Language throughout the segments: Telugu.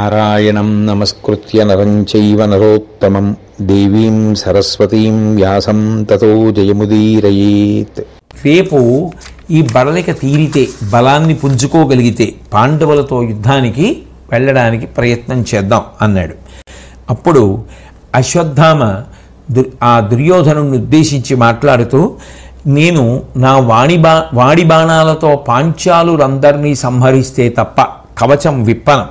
నారాయణం నమస్కృత్య నరం చైవ నరోత్తమం దేవీం సరస్వతీం వ్యాసం తతో జయముదీరయేత్. రేపు ఈ బడలిక తీరితే, బలాన్ని పుంజుకోగలిగితే పాండవులతో యుద్ధానికి వెళ్ళడానికి ప్రయత్నం చేద్దాం అన్నాడు. అప్పుడు అశ్వత్థామ ఆ దుర్యోధనుడిని ఉద్దేశించి మాట్లాడుతూ, నేను నా వాడి బాణాలతో పాంచాలురందరినీ సంహరిస్తే తప్ప కవచం విప్పనం,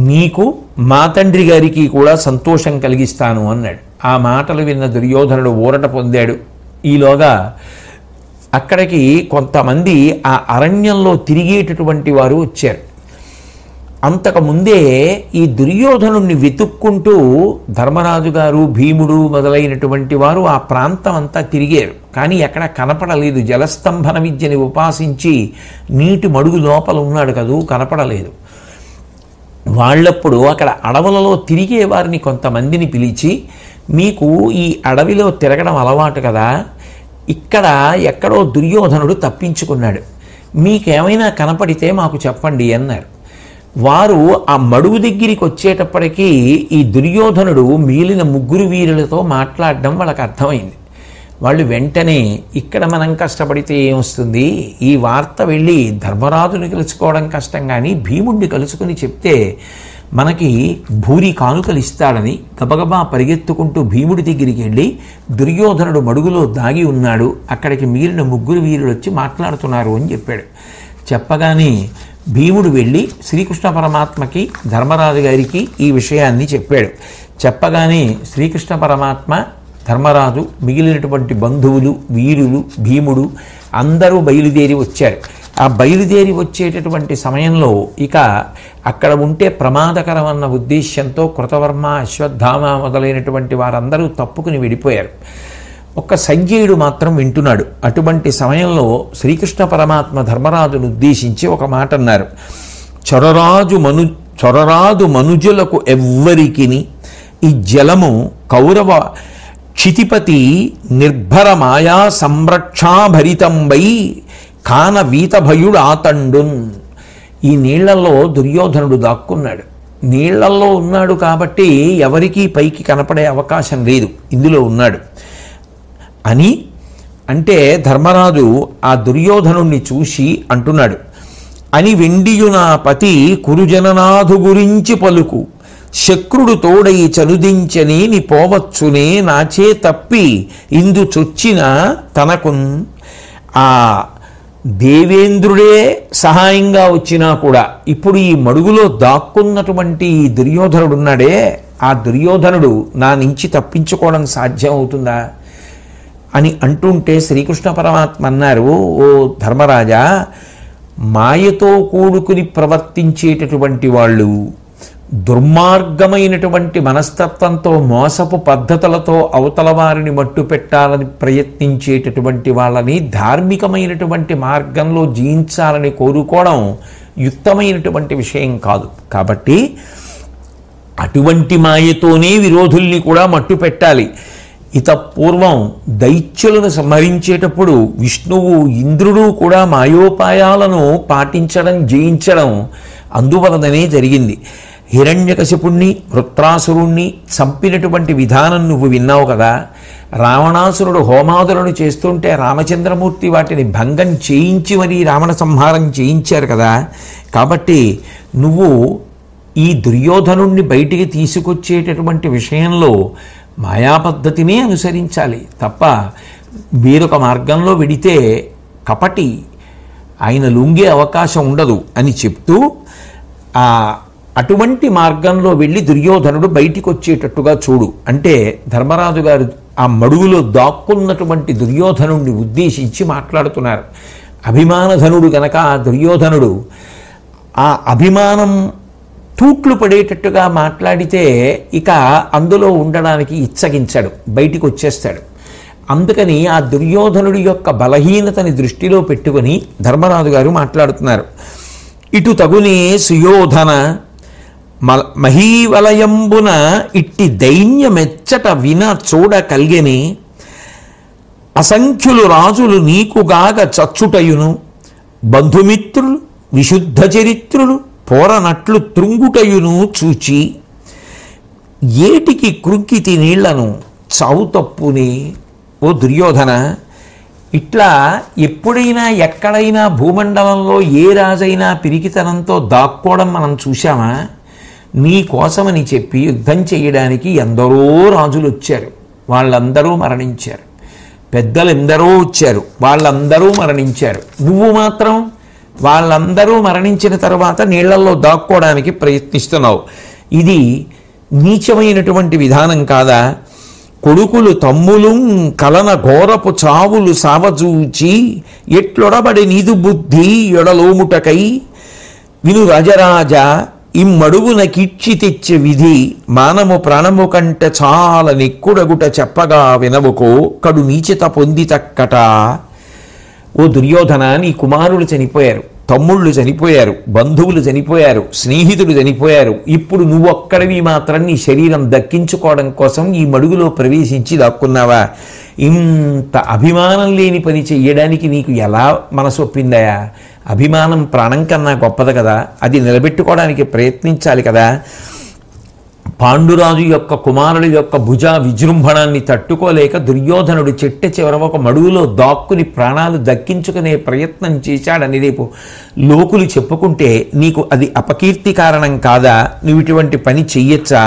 నీకు మా తండ్రి గారికి కూడా సంతోషం కలిగిస్తాను అన్నాడు. ఆ మాటలు విన్న దుర్యోధనుడు ఊరట పొందాడు. ఈలోగా అక్కడికి కొంతమంది ఆ అరణ్యంలో తిరిగేటటువంటి వారు వచ్చారు. అంతకుముందే ఈ దుర్యోధనుణ్ణి వెతుక్కుంటూ ధర్మరాజు గారు, భీముడు మొదలైనటువంటి వారు ఆ ప్రాంతం అంతా తిరిగారు. కానీ ఎక్కడ కనపడలేదు. జలస్తంభన విద్యని ఉపాసించి నీటి మడుగు లోపల ఉన్నాడు కదూ, కనపడలేదు. వాళ్ళప్పుడు అక్కడ అడవులలో తిరిగే వారిని కొంతమందిని పిలిచి, మీకు ఈ అడవిలో తిరగడం అలవాటు కదా, ఇక్కడ ఎక్కడో దుర్యోధనుడు తప్పించుకున్నాడు, మీకేమైనా కనపడితే మాకు చెప్పండి అన్నారు. వారు ఆ మడుగు దగ్గరికి వచ్చేటప్పటికీ ఈ దుర్యోధనుడు మిగిలిన ముగ్గురు వీరులతో మాట్లాడడం వాళ్ళకి అర్థమైంది. వాళ్ళు వెంటనే, ఇక్కడ మనం కష్టపడితే ఏమొస్తుంది, ఈ వార్త వెళ్ళి ధర్మరాజుని కలుసుకోవడం కష్టం, కానీ భీముడిని కలుసుకుని చెప్తే మనకి భూరి కానుకలు ఇస్తాడని గబగబా పరిగెత్తుకుంటూ భీముడి దగ్గరికి వెళ్ళి, దుర్యోధనుడు మడుగులో దాగి ఉన్నాడు, అక్కడికి మిగిలిన ముగ్గురు వీరులు వచ్చి మాట్లాడుతున్నారు అని చెప్పాడు. చెప్పగానే భీముడు వెళ్ళి శ్రీకృష్ణ పరమాత్మకి, ధర్మరాజు గారికి ఈ విషయాన్ని చెప్పాడు. చెప్పగానే శ్రీకృష్ణ పరమాత్మ, ధర్మరాజు, మిగిలినటువంటి బంధువులు, వీరులు, భీముడు అందరూ బయలుదేరి వచ్చారు. ఆ బయలుదేరి వచ్చేటటువంటి సమయంలో ఇక అక్కడ ఉంటే ప్రమాదకరం అన్న ఉద్దేశ్యంతో కృతవర్మ, అశ్వత్థామ మొదలైనటువంటి వారందరూ తప్పుకుని వెళ్ళిపోయారు. ఒక్క సంజయుడు మాత్రం వింటున్నాడు. అటువంటి సమయంలో శ్రీకృష్ణ పరమాత్మ ధర్మరాజును ఉద్దేశించి ఒక మాట అన్నారు. చొరరాదు మనుజులకు ఎవ్వరికిని ఈ జలము కౌరవ క్షితిపతి నిర్భర మాయా సంరక్షాభరితంబై కాన వీతభయుడు ఆతండున్. ఈ నీళ్లలో దుర్యోధనుడు దాక్కున్నాడు. నీళ్లలో ఉన్నాడు కాబట్టి ఎవరికీ పైకి కనపడే అవకాశం లేదు, ఇందులో ఉన్నాడు అని అంటే ధర్మరాజు ఆ దుర్యోధనుణ్ణి చూసి అంటున్నాడు, అని వెండియునా పతి కురుజననాథు గురించి పలుకు, శక్రుడు తోడై చనుదించనేని పోవచ్చునే నాచే తప్పి ఇందు చొచ్చిన తనకున్. ఆ దేవేంద్రుడే సహాయంగా వచ్చినా కూడా ఇప్పుడు ఈ మడుగులో దాక్కున్నటువంటి ఈ దుర్యోధనుడు ఉన్నాడే, ఆ దుర్యోధనుడు నా నుంచి తప్పించుకోవడం సాధ్యం అవుతుందా అని అంటుంటే శ్రీకృష్ణ పరమాత్మ అన్నారు, ఓ ధర్మరాజా, మాయతో కూడుకుని ప్రవర్తించేటటువంటి వాళ్ళు, దుర్మార్గమైనటువంటి మనస్తత్వంతో, మోసపు పద్ధతులతో అవతల వారిని మట్టు పెట్టాలని ప్రయత్నించేటటువంటి వాళ్ళని ధార్మికమైనటువంటి మార్గంలో జీవించాలని కోరుకోవడం యుక్తమైనటువంటి విషయం కాదు. కాబట్టి అటువంటి మాయతోనే విరోధుల్ని కూడా మట్టు పెట్టాలి. ఇత పూర్వం దైత్యులను సంహరించేటప్పుడు విష్ణువు, ఇంద్రుడు కూడా మాయోపాయాలను పాటించడం, జయించడం అందువలననే జరిగింది. హిరణ్యకశిపుణ్ణి, వృత్రాసురుణ్ణి చంపినటువంటి విధానం నువ్వు విన్నావు కదా. రావణాసురుడు హోమాదులను చేస్తుంటే రామచంద్రమూర్తి వాటిని భంగం చేయించి మరీ రావణ సంహారం చేయించారు కదా. కాబట్టి నువ్వు ఈ దుర్యోధనుణ్ణి బయటికి తీసుకొచ్చేటటువంటి విషయంలో మాయాపద్ధతినే అనుసరించాలి తప్ప వేరొక మార్గంలో వెడితే కపటి, ఆయన లొంగే అవకాశం ఉండదు అని చెప్తూ అటువంటి మార్గంలో వెళ్ళి దుర్యోధనుడు బయటికి వచ్చేటట్టుగా చూడు అంటే ధర్మరాజు గారు ఆ మడుగులో దాక్కున్నటువంటి దుర్యోధనుడిని ఉద్దేశించి మాట్లాడుతున్నారు. అభిమానధనుడు గనక ఆ దుర్యోధనుడు ఆ అభిమానం తూట్లు పడేటట్టుగా మాట్లాడితే ఇక అందులో ఉండడానికి ఇచ్చగించాడు, బయటికి వచ్చేస్తాడు. అందుకని ఆ దుర్యోధనుడి యొక్క బలహీనతని దృష్టిలో పెట్టుకొని ధర్మరాజు గారు మాట్లాడుతున్నారు. ఇటు తగునే సుయోధన మహీవలయంబున ఇట్టి దైన్యమెచ్చట విన చూడ కల్గెని, అసంఖ్యులు రాజులు నీకుగాగ చచ్చుటయును, బంధుమిత్రులు, విశుద్ధ చరిత్రులు, పోరనట్లు త్రుంగుటయును చూచి ఏటికి కృంకితి నీళ్లను చావు తప్పుని. ఓ దుర్యోధన, ఇట్లా ఎప్పుడైనా ఎక్కడైనా భూమండలంలో ఏ రాజైనా పిరికితనంతో దాక్కోవడం మనం చూశామా? నీ కోసమని చెప్పి యుద్ధం చేయడానికి ఎందరో రాజులు వచ్చారు, వాళ్ళందరూ మరణించారు. పెద్దలు ఎందరో వచ్చారు, వాళ్ళందరూ మరణించారు. నువ్వు మాత్రం వాళ్ళందరూ మరణించిన తర్వాత నీళ్లలో దాక్కోవడానికి ప్రయత్నిస్తున్నావు. ఇది నీచమైనటువంటి విధానం కాదా? కొడుకులు తమ్ములు కలన ఘోరపు చావులు సావజూచి ఎట్లొడబడి నీదు బుద్ధి ఎడలోముటకై విను రాజరాజ ఇమ్మడుగున కీడ్చి తెచ్చే విధి మానము ప్రాణము కంటే చాలా నెక్కుడగుట చెప్పగా వినవుకో కడు నీచిత పొంది తక్కట. ఓ దుర్యోధన, నీ కుమారులు చనిపోయారు, తమ్ముళ్ళు చనిపోయారు, బంధువులు చనిపోయారు, స్నేహితులు చనిపోయారు. ఇప్పుడు నువ్వొక్కడివి మాత్రం నీ శరీరం దక్కించుకోవడం కోసం ఈ మడుగులో ప్రవేశించి దాక్కున్నావా? ఇంత అభిమానం లేని పని చెయ్యడానికి నీకు ఎలా మనసు ఒప్పిందయా? అభిమానం ప్రాణం కన్నా గొప్పది కదా, అది నిలబెట్టుకోవడానికి ప్రయత్నించాలి కదా. పాండురాజు యొక్క కుమారుల యొక్క భుజ విజృంభణాన్ని తట్టుకోలేక దుర్యోధనుడు చెట్ట చివర ఒక మడుగులో దాక్కుని ప్రాణాలు దక్కించుకునే ప్రయత్నం చేశాడని రేపు లోకులు చెప్పుకుంటే నీకు అది అపకీర్తి కారణం కాదా? నువ్వు ఇటువంటి పని చెయ్యొచ్చా?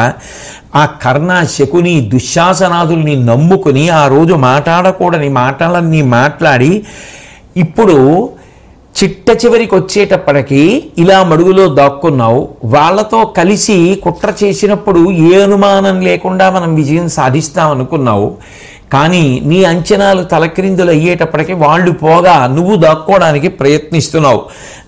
ఆ కర్ణ, శకుని, దుశ్శాసనాదుల్ని నమ్ముకుని ఆ రోజు మాట్లాడకూడని మాటలన్నీ మాట్లాడి ఇప్పుడు చిట్ట చివరికి వచ్చేటప్పటికీ ఇలా మడుగులో దాక్కున్నావు. వాళ్లతో కలిసి కుట్ర చేసినప్పుడు ఏ అనుమానం లేకుండా మనం విజయం సాధిస్తామనుకున్నావు. కానీ నీ అంచనాలు తలక్రిందులు అయ్యేటప్పటికీ వాళ్ళు పోగా నువ్వు దాక్కోవడానికి ప్రయత్నిస్తున్నావు.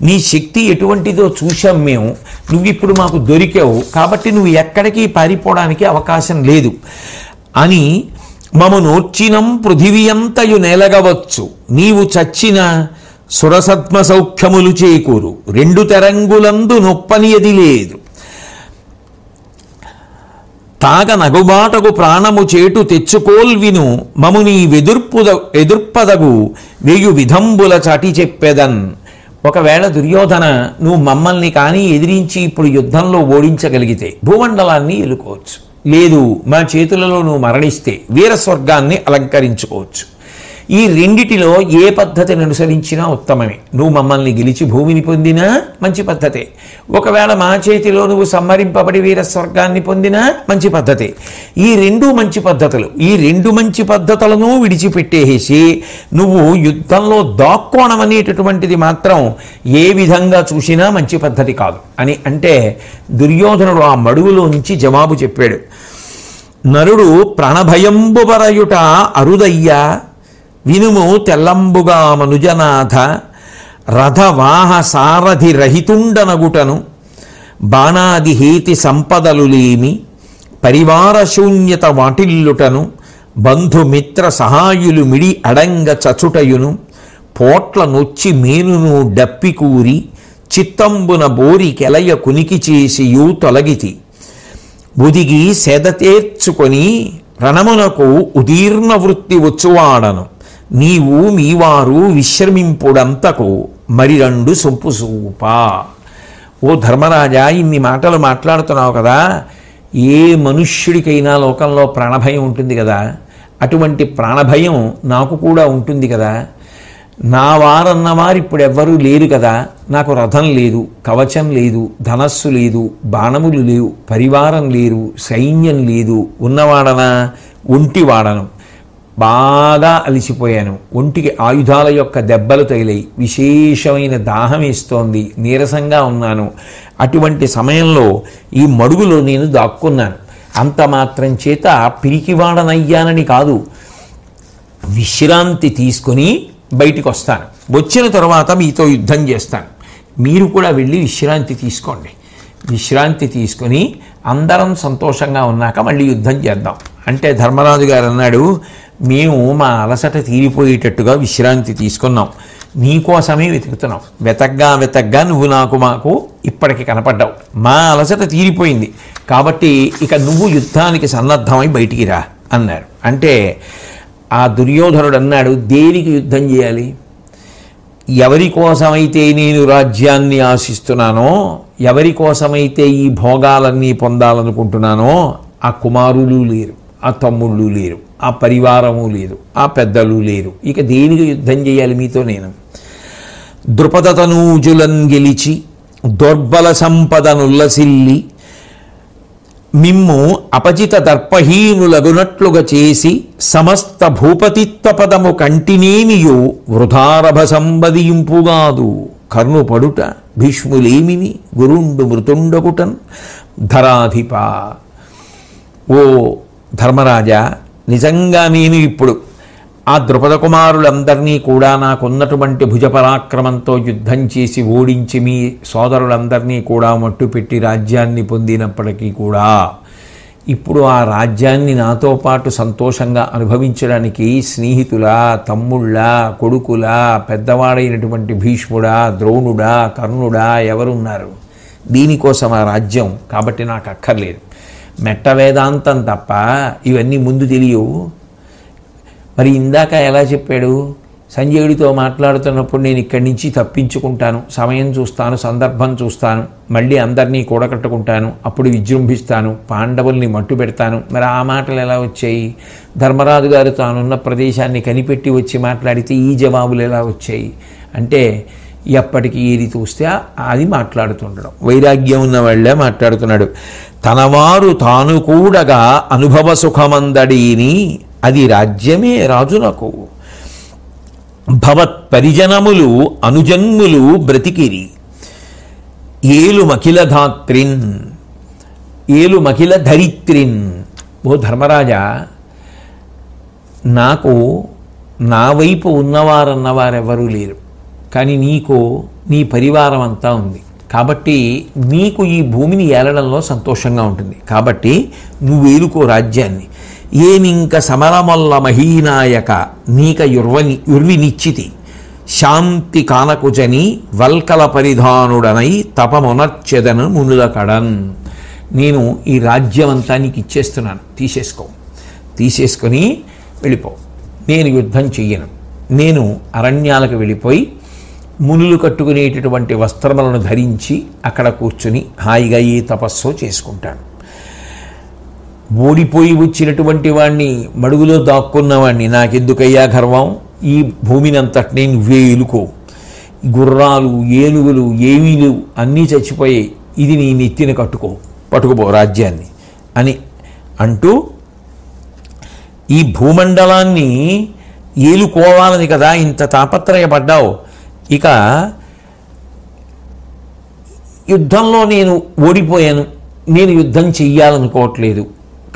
నీ శక్తి ఎటువంటిదో చూశాం మేము. నువ్వు ఇప్పుడు మాకు దొరికావు కాబట్టి నువ్వు ఎక్కడికి పారిపోవడానికి అవకాశం లేదు అని మము నోర్చినం పృథివియంతయు నేలగవచ్చు నీవు చచ్చిన సురసత్మ సౌఖ్యములు చేకూరు రెండు తెరంగులందు నొప్పనియది లేదు తాగ నగుబాటకు ప్రాణము చేటు తెచ్చుకోల్విను మము నీ ఎదుర్పదగు వేయు విధంబుల చాటి చెప్పెదన్. ఒకవేళ దుర్యోధన, నువ్వు మమ్మల్ని కానీ ఎదిరించి ఇప్పుడు యుద్ధంలో ఓడించగలిగితే భూమండలాన్ని ఎలుకోవచ్చు, లేదు మా చేతులలో నువ్వు మరణిస్తే వీరస్వర్గాన్ని అలంకరించుకోవచ్చు. ఈ రెండిటిలో ఏ పద్ధతిని అనుసరించినా ఉత్తమమే. నువ్వు మమ్మల్ని గెలిచి భూమిని పొందినా మంచి పద్ధతే, ఒకవేళ మా చేతిలో నువ్వు సంహరింపబడి వీరస్వర్గాన్ని పొందినా మంచి పద్ధతే. ఈ రెండు మంచి పద్ధతులు, ఈ రెండు మంచి పద్ధతులను విడిచిపెట్టేసి నువ్వు యుద్ధంలో దాక్కోవడం అనేటటువంటిది మాత్రం ఏ విధంగా చూసినా మంచి పద్ధతి కాదు అని అంటే దుర్యోధనుడు ఆ మడుగులోంచి జవాబు చెప్పాడు. నరుడు ప్రాణభయంబుబరయుట అరుదయ్యా వినుము తెల్లంబుగా మనుజనాథ రథవాహ సారథి రహితుండనగుటను బాణాది హేతి సంపదలు లేమి పరివార శూన్యత వాటిల్లుటను బంధుమిత్ర సహాయులు మిడి అడంగ చచుటయును పోట్ల నొచ్చి మేనును డప్పికూరి చిత్తంబున బోరి కెలయ కునికి చేసియు తొలగితి ఉదిగి సెదతేర్చుకొని రణమునకు ఉదీర్ణ వృత్తి వచ్చువాడను నీవు మీవారు విశ్రమింపుడంతకు మరి రెండు సొంపు సూపా. ఓ ధర్మరాజా, ఇన్ని మాటలు మాట్లాడుతున్నావు కదా, ఏ మనుష్యుడికైనా లోకంలో ప్రాణభయం ఉంటుంది కదా, అటువంటి ప్రాణభయం నాకు కూడా ఉంటుంది కదా. నా వారన్నవారు ఇప్పుడు ఎవ్వరూ లేరు కదా, నాకు రథం లేదు, కవచం లేదు, ధనస్సు లేదు, బాణములు లేవు, పరివారం లేరు, సైన్యం లేదు, ఉన్నవాడనా ఒంటివాడను, బాగా అలిసిపోయాను, ఒంటికి ఆయుధాల యొక్క దెబ్బలు తగిలాయి, విశేషమైన దాహం వేస్తోంది, నీరసంగా ఉన్నాను. అటువంటి సమయంలో ఈ మడుగులో నేను దాక్కున్నాను. అంత మాత్రం చేత పిరికివాడనయ్యానని కాదు, విశ్రాంతి తీసుకొని బయటికి వస్తాను. వచ్చిన తర్వాత మీతో యుద్ధం చేస్తాను. మీరు కూడా వెళ్ళి విశ్రాంతి తీసుకోండి. విశ్రాంతి తీసుకొని అందరం సంతోషంగా ఉన్నాక మళ్ళీ యుద్ధం చేద్దాం అంటే ధర్మరాజు గారు అన్నాడు, మేము మా అలసట తీరిపోయేటట్టుగా విశ్రాంతి తీసుకున్నాం, నీకోసమే వెతుకుతున్నాం. వెతగ్గా నువ్వు మాకు ఇప్పటికి కనపడ్డావు, మా అలసట తీరిపోయింది కాబట్టి ఇక నువ్వు యుద్ధానికి సన్నద్ధమై బయటికి రా అన్నారు. అంటే ఆ దుర్యోధనుడు అన్నాడు, దేనికి యుద్ధం చేయాలి? ఎవరి కోసమైతే నేను రాజ్యాన్ని ఆశిస్తున్నానో, ఎవరి కోసమైతే ఈ భోగాలన్నీ పొందాలనుకుంటున్నానో ఆ కుమారులు లేరు, ఆ తమ్ముళ్ళు లేరు, ఆ పరివారము లేదు, ఆ పెద్దలు లేరు. ఇక దేనికి యుద్ధం చేయాలి మీతో నేను? ద్రుపద తనూజులను గెలిచి దౌర్బల సంపదనుల్లసిల్లి మిమ్ము అపజిత దర్పహీనులగునట్లుగా చేసి సమస్త భూపతిత్వ పదము కంటినేమియో వృధారభ సంబదింపుగాదు. కర్ణు పడుట భీష్ములేమిని గురుండు మృతుండకుటన్ ధరాధిప. ఓ ధర్మరాజా, నిజంగా నేను ఇప్పుడు ఆ ద్రుపద కుమారులందరినీ కూడా నాకున్నటువంటి భుజపరాక్రమంతో యుద్ధం చేసి ఓడించి మీ సోదరులందరినీ కూడా మట్టుపెట్టి రాజ్యాన్ని పొందినప్పటికీ కూడా ఇప్పుడు ఆ రాజ్యాన్ని నాతో పాటు సంతోషంగా అనుభవించడానికి స్నేహితులా, తమ్ముళ్ళా, కొడుకులా, పెద్దవాడైనటువంటి భీష్ముడా, ద్రోణుడా, కర్ణుడా ఎవరున్నారు? దీనికోసం ఆ రాజ్యం కాబట్టి నాకు అక్కర్లేదు. మెట్ట వేదాంతం తప్ప ఇవన్నీ ముందు తెలియవు. మరి ఇందాక ఎలా చెప్పాడు? సంజయుడితో మాట్లాడుతున్నప్పుడు నేను ఇక్కడి నుంచి తప్పించుకుంటాను, సమయం చూస్తాను, సందర్భం చూస్తాను, మళ్ళీ అందరినీ కూడగట్టుకుంటాను, అప్పుడు విజృంభిస్తాను, పాండవుల్ని మట్టు పెడతాను. మరి ఆ మాటలు ఎలా వచ్చాయి? ధర్మరాజు గారు తానున్న ప్రదేశాన్ని కనిపెట్టి వచ్చి మాట్లాడితే ఈ జవాబులు ఎలా వచ్చాయి? అంటే ఎప్పటికీ ఏది చూస్తే అది మాట్లాడుతుండడం. వైరాగ్యం ఉన్న వాళ్ళే మాట్లాడుతున్నాడు. తనవారు తాను కూడగా అనుభవ సుఖమందడీని అది రాజ్యమే రాజునకు. భవత్ పరిజనములు అనుజన్ములు బ్రతికిరి ఏలు మఖిల ధాత్రిన్ ఏలు మఖిల ధరిత్రిన్. ఓ ధర్మరాజా, నాకు నా వైపు ఉన్నవారన్నవారెవరూ లేరు, కానీ నీకు నీ పరివారం అంతా ఉంది. కాబట్టి నీకు ఈ భూమిని ఏలడంలో సంతోషంగా ఉంటుంది. కాబట్టి నువ్వు ఏలుకో రాజ్యాన్ని. ఏమింక సమరమొల్ల మహీనాయక నీక యుర్వినిచ్చితి శాంతి కానకుజని వల్కల పరిధానుడనై తపమునర్చెదను మునుల కడన్. నేను ఈ రాజ్యం అంతా నీకు ఇచ్చేస్తున్నాను, తీసేసుకొని వెళ్ళిపో. నేను యుద్ధం చెయ్యను. నేను అరణ్యాలకు వెళ్ళిపోయి మునులు కట్టుకునేటటువంటి వస్త్రములను ధరించి అక్కడ కూర్చుని హాయిగా ఏ తపస్సు చేసుకుంటాను. ఓడిపోయి వచ్చినటువంటి వాణ్ణి, మడుగులో దాక్కున్నవాణ్ణి నాకెందుకయ్యా గర్వం? ఈ భూమిని అంతటినీ నువ్వే ఎలుకో. గుర్రాలు, ఏనుగులు, ఏమీలు అన్నీ చచ్చిపోయాయి, ఇది నీ నెత్తిన పట్టుకుపో రాజ్యాన్ని అని అంటూ ఈ భూమండలాన్ని ఏలుకోవాలని కదా ఇంత తాపత్రయపడ్డావు. ఇక యుద్ధంలో నేను ఓడిపోయాను, నేను యుద్ధం చెయ్యాలనుకోవట్లేదు,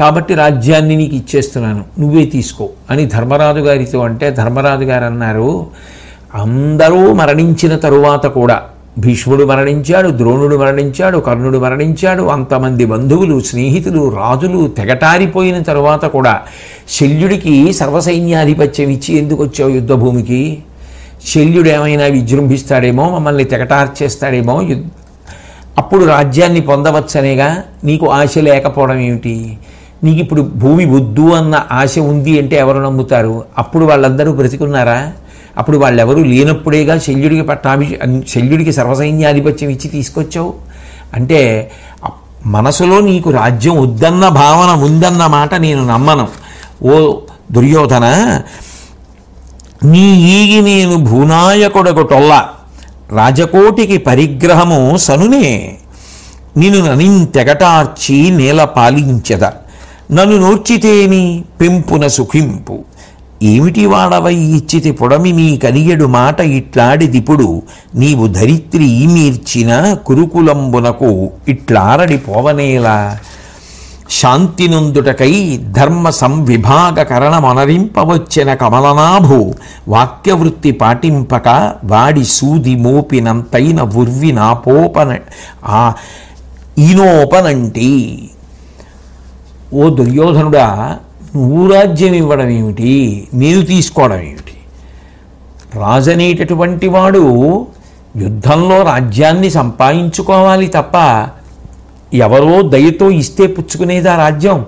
కాబట్టి రాజ్యాన్ని నీకు ఇచ్చేస్తున్నాను, నువ్వే తీసుకో అని ధర్మరాజు గారితో అంటే ధర్మరాజు గారు అన్నారు, అందరూ మరణించిన తరువాత కూడా భీష్ముడు మరణించాడు, ద్రోణుడు మరణించాడు, కర్ణుడు మరణించాడు, అంతమంది బంధువులు, స్నేహితులు, రాజులు తెగటారిపోయిన తరువాత కూడా శల్యుడికి సర్వసైన్యాధిపత్యం ఇచ్చి ఎందుకు వచ్చావు యుద్ధభూమికి? శల్యుడు ఏమైనా విజృంభిస్తాడేమో, మమ్మల్ని తెగటార్చేస్తాడేమో, అప్పుడు రాజ్యాన్ని పొందవచ్చనేగా. నీకు ఆశ లేకపోవడం ఏమిటి? నీకు ఇప్పుడు భూమి వద్దు అన్న ఆశ ఉంది అంటే ఎవరు నమ్ముతారు? అప్పుడు వాళ్ళందరూ బ్రతికున్నారా? అప్పుడు వాళ్ళెవరూ లేనప్పుడేగా శల్యుడికి సర్వసైన్యాధిపత్యం ఇచ్చి తీసుకొచ్చావు. అంటే మనసులో నీకు రాజ్యం వద్దన్న భావన ఉందన్న మాట నేను నమ్మను. ఓ దుర్యోధన, నీ ఈగి నేను భూనాయకుడకు టొల్ల రాజకోటికి పరిగ్రహము సనునే నిన్ను ననింతెగటార్చి నేల పాలించెద నన్ను నోర్చితేని పెంపున సుఖింపు ఏమిటి వాడవై ఇచ్చితి పొడమి నీ కనియడు మాట ఇట్లాడిదిప్పుడు నీవు ధరిత్రి మీర్చిన కురుకులంబునకు ఇట్లారడి పోవనేలా శాంతి నొందుటకై ధర్మ సంవిభాగ కరణమనరింపవచ్చిన కమలనాభు వాక్యవృత్తి పాటింపక వాడి సూది మోపినంతైన ఉర్వి ఈనోపనంటి. ఓ దుర్యోధనుడా, నువ్వు రాజ్యం ఇవ్వడం ఏమిటి, నేను తీసుకోవడం ఏమిటి? రాజనేటటువంటి వాడు యుద్ధంలో రాజ్యాన్ని సంపాదించుకోవాలి తప్ప ఎవరో దయతో ఇస్తే పుచ్చుకునేది ఆ రాజ్యం.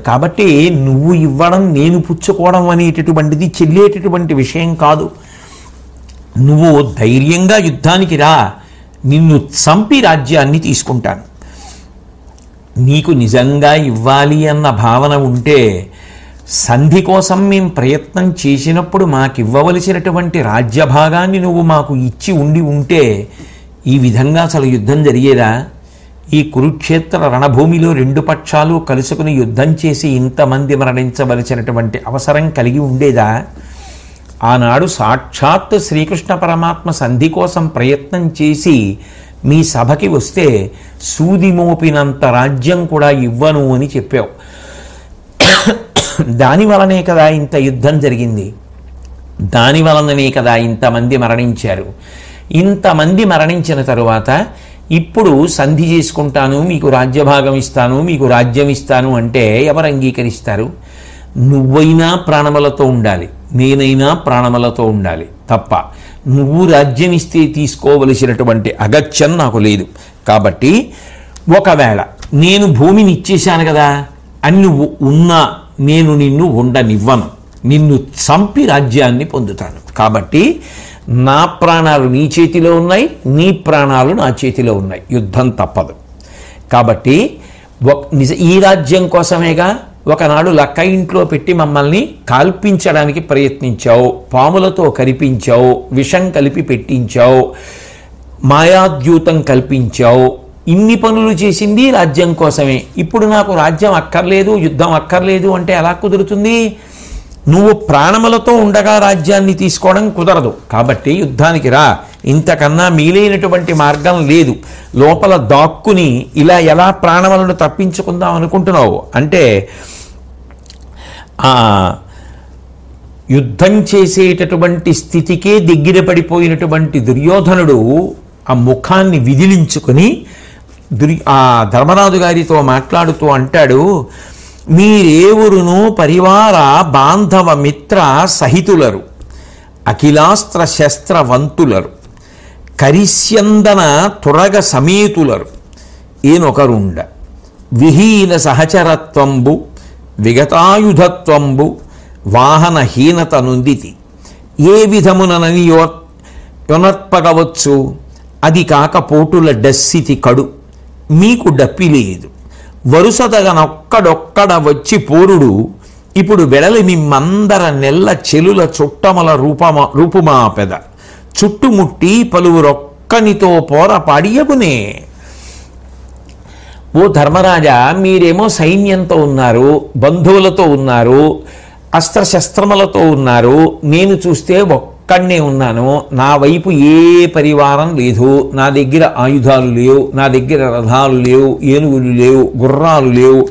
కాబట్టి నువ్వు ఇవ్వడం నేను పుచ్చుకోవడం అనేటటువంటిది చెల్లేటటువంటి విషయం కాదు. నువ్వు ధైర్యంగా యుద్ధానికి రా, నిన్ను చంపి రాజ్యాన్ని తీసుకుంటాను. నీకు నిజంగా ఇవ్వాలి అన్న భావన ఉంటే సంధి కోసం మేము ప్రయత్నం చేసినప్పుడు మాకివ్వవలసినటువంటి రాజ్యభాగాన్ని నువ్వు మాకు ఇచ్చి ఉంటే ఈ విధంగా అసలు యుద్ధం జరిగేదా? ఈ కురుక్షేత్ర రణభూమిలో రెండు పక్షాలు కలుసుకుని యుద్ధం చేసి ఇంతమంది మరణించవలసినటువంటి అవసరం కలిగి ఉండేదా? ఆనాడు సాక్షాత్ శ్రీకృష్ణ పరమాత్మ సంధి కోసం ప్రయత్నం చేసి మీ సభకి వస్తే సూది మోపినంత రాజ్యం కూడా ఇవ్వను అని చెప్పావు. దాని వలనే కదా ఇంత యుద్ధం జరిగింది, దాని వలననే కదా ఇంతమంది మరణించారు. ఇంతమంది మరణించిన తరువాత ఇప్పుడు సంధి చేసుకుంటాను, మీకు రాజ్యభాగం ఇస్తాను, మీకు రాజ్యం ఇస్తాను అంటే ఎవరు అంగీకరిస్తారు? నువ్వైనా ప్రాణములతో ఉండాలి, నేనైనా ప్రాణములతో ఉండాలి తప్ప నువ్వు రాజ్యం ఇస్తే తీసుకోవలసినటువంటి అగత్యం నాకు లేదు. కాబట్టి ఒకవేళ నేను భూమిని ఇచ్చేశాను కదా అని నువ్వు ఉన్నా నేను నిన్ను ఉండనివ్వను, నిన్ను చంపి రాజ్యాన్ని పొందుతాను. కాబట్టి నా ప్రాణాలు నీ చేతిలో ఉన్నాయి, నీ ప్రాణాలు నా చేతిలో ఉన్నాయి, యుద్ధం తప్పదు. కాబట్టి ఈ రాజ్యం కోసమేగా ఒకనాడు లక్క ఇంట్లో పెట్టి మమ్మల్ని కాల్పించడానికి ప్రయత్నించావు, పాములతో కరిపించావు, విషం కలిపి పెట్టించావు, మాయాద్యూతం కల్పించావు, ఇన్ని పనులు చేసింది రాజ్యం కోసమే. ఇప్పుడు నాకు రాజ్యం అక్కర్లేదు, యుద్ధం అక్కర్లేదు అంటే ఎలా కుదురుతుంది? నువ్వు ప్రాణములతో ఉండగా రాజ్యాన్ని తీసుకోవడం కుదరదు. కాబట్టి యుద్ధానికి రా, ఇంతకన్నా మీలైనటువంటి మార్గం లేదు. లోపల దాక్కుని ఇలా ఎలా ప్రాణములను తప్పించుకుందాం అనుకుంటున్నావు అంటే యుద్ధం చేసేటటువంటి స్థితికే దగ్గర పడిపోయినటువంటి దుర్యోధనుడు ఆ ముఖాన్ని విదిలించుకొని ఆ ధర్మరాజు గారితో మాట్లాడుతూ అంటాడు, మీరేవురును పరివార బాంధవ మిత్ర సహితులరు, అఖిలాస్త్ర శస్త్రవంతులరు, కరిస్యందన తురగ సమేతులరు, ఏనొకరుండ విహీన సహచరత్వంబు విగతాయుధత్వంబు వాహనహీనత నొందితి, ఏ విధమునని యొనర్పగవచ్చు, అది కాక పోటుల డస్సితి కడు, మీకు డప్పి లేదు, వరుసదగనొక్కడొక్కడ వచ్చి పోరుడు, ఇప్పుడు వెడలి మిమ్మందర నెల్ల చెలుల చుట్టమల రూపుమాపెద, చుట్టుముట్టి పలువురొక్కనితో పోర పాడియగునే. ఓ ధర్మరాజా, మీరేమో సైన్యంతో ఉన్నారు, బంధువులతో ఉన్నారు, అస్త్రశస్త్రములతో ఉన్నారు, నేను చూస్తే ఒక్కడనే ఉన్నాను, నా వైపు ఏ పరివారం లేదు, నా దగ్గర ఆయుధాలు లేవు, నా దగ్గర రథాలు లేవు, ఏనుగులు లేవు, గుర్రాలు లేవు,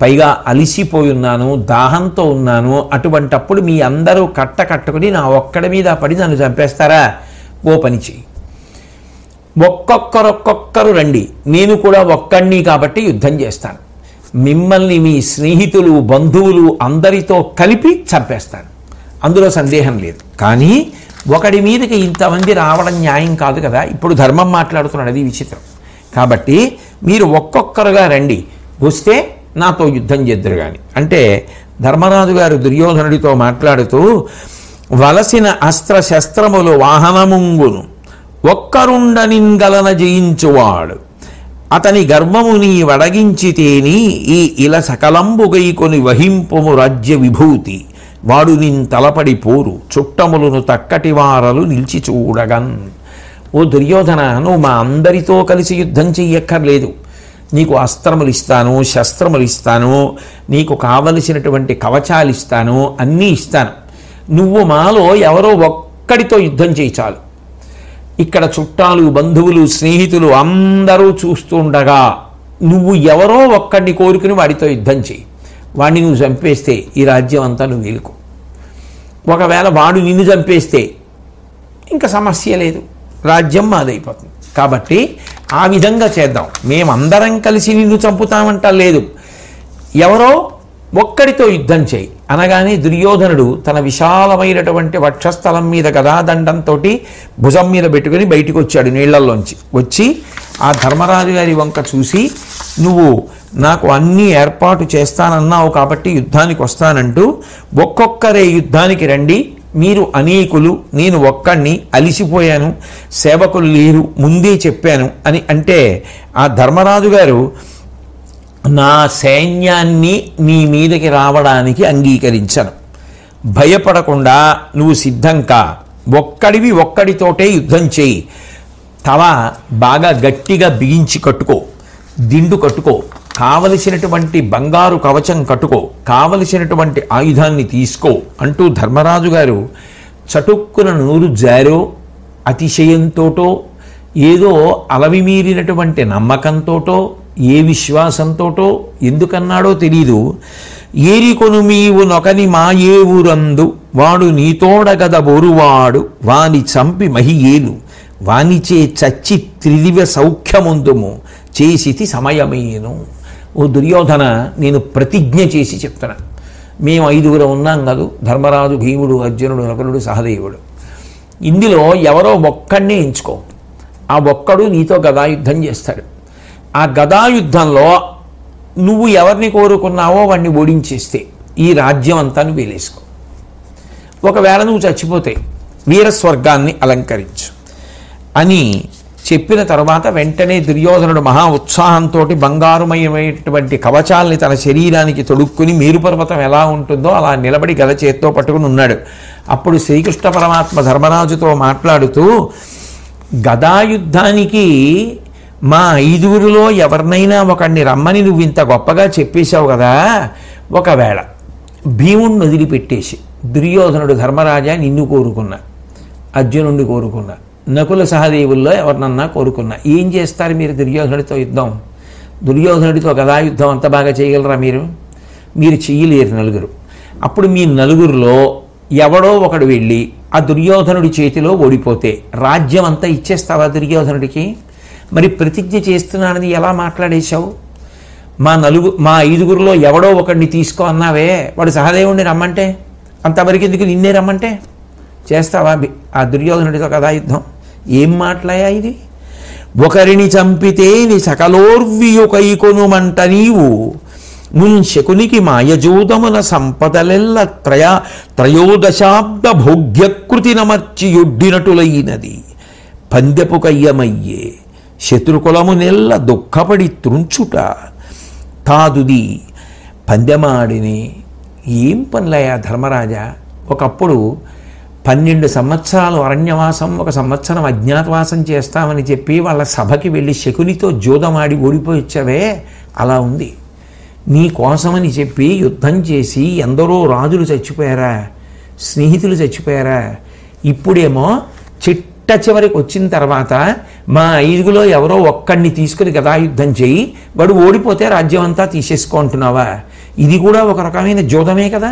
పైగా అలిసిపోయి ఉన్నాను, దాహంతో ఉన్నాను. అటువంటప్పుడు మీ అందరూ కట్టుకుని నా ఒక్కడి మీద పడి నన్ను చంపేస్తారా? ఓ పని చెయ్యి, ఒక్కొక్కరు రండి, నేను కూడా ఒక్కడిని కాబట్టి యుద్ధం చేస్తాను, మిమ్మల్ని మీ స్నేహితులు బంధువులు అందరితో కలిపి చంపేస్తాను, అందులో సందేహం లేదు. కానీ ఒకడి మీదకి ఇంతమంది రావడం న్యాయం కాదు కదా. ఇప్పుడు ధర్మం మాట్లాడుతున్నాడు, అది విచిత్రం. కాబట్టి మీరు ఒక్కొక్కరుగా రండి, వస్తే నాతో యుద్ధం చేద్దరు కానీ అంటే ధర్మరాజు గారు దుర్యోధనుడితో మాట్లాడుతూ, వలసిన అస్త్రశస్త్రములు వాహనముంగును ఒక్కరుండనింగలన జయించువాడు, అతని గర్వము నీ వడగించితేని ఈ ఇల సకలంబుగైకొని వహింపుము రాజ్య విభూతి, వాడు నిన్ తలపడి పోరు చుట్టములను తక్కటి వారలు నిలిచి చూడగన్. ఓ దుర్యోధన, నువ్వు మా అందరితో కలిసి యుద్ధం చెయ్యక్కర్లేదు, నీకు అస్త్రములు ఇస్తాను, శస్త్రములు ఇస్తాను, నీకు కావలసినటువంటి కవచాలు ఇస్తాను, అన్నీ ఇస్తాను. నువ్వు మాలో ఎవరో ఒక్కడితో యుద్ధం చేయి చాలు. ఇక్కడ చుట్టాలు బంధువులు స్నేహితులు అందరూ చూస్తుండగా నువ్వు ఎవరో ఒక్కడిని కోరుకుని వాడితో యుద్ధం చేయి, వాడిని నువ్వు చంపేస్తే ఈ రాజ్యం అంతా నువ్వు వీలుకో. ఒకవేళ వాడు నిన్ను చంపేస్తే ఇంకా సమస్య లేదు, రాజ్యం మాదైపోతుంది. కాబట్టి ఆ విధంగా చేద్దాం, మేమందరం కలిసి నిన్ను చంపుతామంట లేదు, ఎవరో ఒక్కడితో యుద్ధం చేయి అనగానే దుర్యోధనుడు తన విశాలమైనటువంటి వక్షస్థలం మీద గదాదండంతో భుజం మీద పెట్టుకుని బయటికి వచ్చాడు నీళ్లల్లోంచి. వచ్చి ఆ ధర్మరాజు గారి వంక చూసి, నువ్వు నాకు అన్నీ ఏర్పాటు చేస్తానన్నావు కాబట్టి యుద్ధానికి వస్తానంటూ ఒక్కొక్కరే యుద్ధానికి రండి, మీరు అనేకులు, నేను ఒక్కడిని, అలిసిపోయాను, సేవకులు లేరు, ముందే చెప్పాను అని అంటే ఆ ధర్మరాజు గారు నా సైన్యాన్ని నీ మీదకి రావడానికి అంగీకరించను, భయపడకుండా నువ్వు సిద్ధం కా, ఒక్కడివి ఒక్కడితోటే యుద్ధం చేయి, తల బాగా గట్టిగా బిగించి కట్టుకో, దిండు కట్టుకో, కావలసినటువంటి బంగారు కవచం కట్టుకో, కావలసినటువంటి ఆయుధాన్ని తీసుకో అంటూ ధర్మరాజు గారు చటుక్కున నోరు జారో అతిశయంతోటో ఏదో అలవిమీరినటువంటి నమ్మకంతోటో ఏ విశ్వాసంతోటో ఎందుకన్నాడో తెలీదు. ఏరికొను మీవు నొకని మా ఏ ఊరందు వాడు నీతోడగద బోరువాడు వాని చంపి మహియేలు వానిచే చచ్చి త్రిదివ సౌఖ్యముందుము చేసితి సమయమేను. ఓ దుర్యోధన, నేను ప్రతిజ్ఞ చేసి చెప్తున్నా, మేము 5గురు ఉన్నాం కదూ, ధర్మరాజు, భీముడు, అర్జునుడు, నకులుడు, సహదేవుడు. ఇందులో ఎవరో ఒక్కడినే ఎంచుకో, ఆ ఒక్కడు నీతో గదాయుద్ధం చేస్తాడు. ఆ గదాయుద్ధంలో నువ్వు ఎవరిని కోరుకున్నావో వాడిని ఓడించేస్తే ఈ రాజ్యం అంతా నువ్వు వేలేసుకో. ఒకవేళ నువ్వు చచ్చిపోతే వీరస్వర్గాన్ని అలంకరించు అని చెప్పిన తర్వాత వెంటనే దుర్యోధనుడు మహా ఉత్సాహంతో బంగారుమయమైనటువంటి కవచాల్ని తన శరీరానికి తొడుక్కుని మేరుపర్వతం ఎలా ఉంటుందో అలా నిలబడి గద చేత్తో పట్టుకుని ఉన్నాడు. అప్పుడు శ్రీకృష్ణ పరమాత్మ ధర్మరాజుతో మాట్లాడుతూ, గదాయుద్ధానికి మా 5గురిలో ఎవరినైనా ఒకడిని రమ్మని నువ్వు ఇంత గొప్పగా చెప్పేశావు కదా, ఒకవేళ భీముణ్ణి వదిలిపెట్టేసి దుర్యోధనుడు ధర్మరాజా నిన్ను కోరుకున్నా, అర్జునుడిని కోరుకున్నా, నకుల సహదేవుల్లో ఎవరినన్నా కోరుకున్నా, ఏం చేస్తారు మీరు దుర్యోధనుడితో యుద్ధం? దుర్యోధనుడితో గదాయుద్ధం అంత బాగా చేయగలరా మీరు? మీరు చెయ్యలేరు నలుగురు. అప్పుడు మీ నలుగురిలో ఎవడో ఒకడు వెళ్ళి ఆ దుర్యోధనుడి చేతిలో ఓడిపోతే రాజ్యం అంతా ఇచ్చేస్తావా దుర్యోధనుడికి? మరి ప్రతిజ్ఞ చేస్తున్నానని ఎలా మాట్లాడేశావు? మా 5గురిలో ఎవడో ఒకడిని తీసుకో అన్నావే, వాడు సహదేవుడిని రమ్మంటే అంతవరకు ఎందుకు నిన్నే రమ్మంటే చేస్తావా ఆ దుర్యోధనుడితో కదా యుద్ధం? ఏం మాట్లాయా ఇది? ఒకరిని చంపితే నీ సకలోర్వియుకైకొనుమంట నీవు మున్శకునికి మాయజూదమున సంపదలెల్ల త్రయోదశాబ్ద భోగ్యకృతి నమర్చియొడ్డినటులైనది పందెపు కయ్యమయ్యే శత్రుకులము నెల్ల దుఃఖపడి త్రుంచుట తాదుది పందెమాడిని. ఏం పనులయ్యా ధర్మరాజా? ఒకప్పుడు 12 సంవత్సరాలు అరణ్యవాసం, 1 సంవత్సరం అజ్ఞాతవాసం చేస్తామని చెప్పి వాళ్ళ సభకి వెళ్ళి శకునితో జోదమాడి ఓడిపోయి వచ్చావే, అలా ఉంది. నీ కోసమని చెప్పి యుద్ధం చేసి ఎందరో రాజులు చచ్చిపోయారా, స్నేహితులు చచ్చిపోయారా? ఇప్పుడేమో చిట్ట చివరికి వచ్చిన తర్వాత మా 5గులో ఎవరో ఒక్కడిని తీసుకుని గదాయుద్ధం చేయి, వాడు ఓడిపోతే రాజ్యం అంతా తీసేసుకుంటున్నావా? ఇది కూడా ఒక రకమైన జోదమే కదా.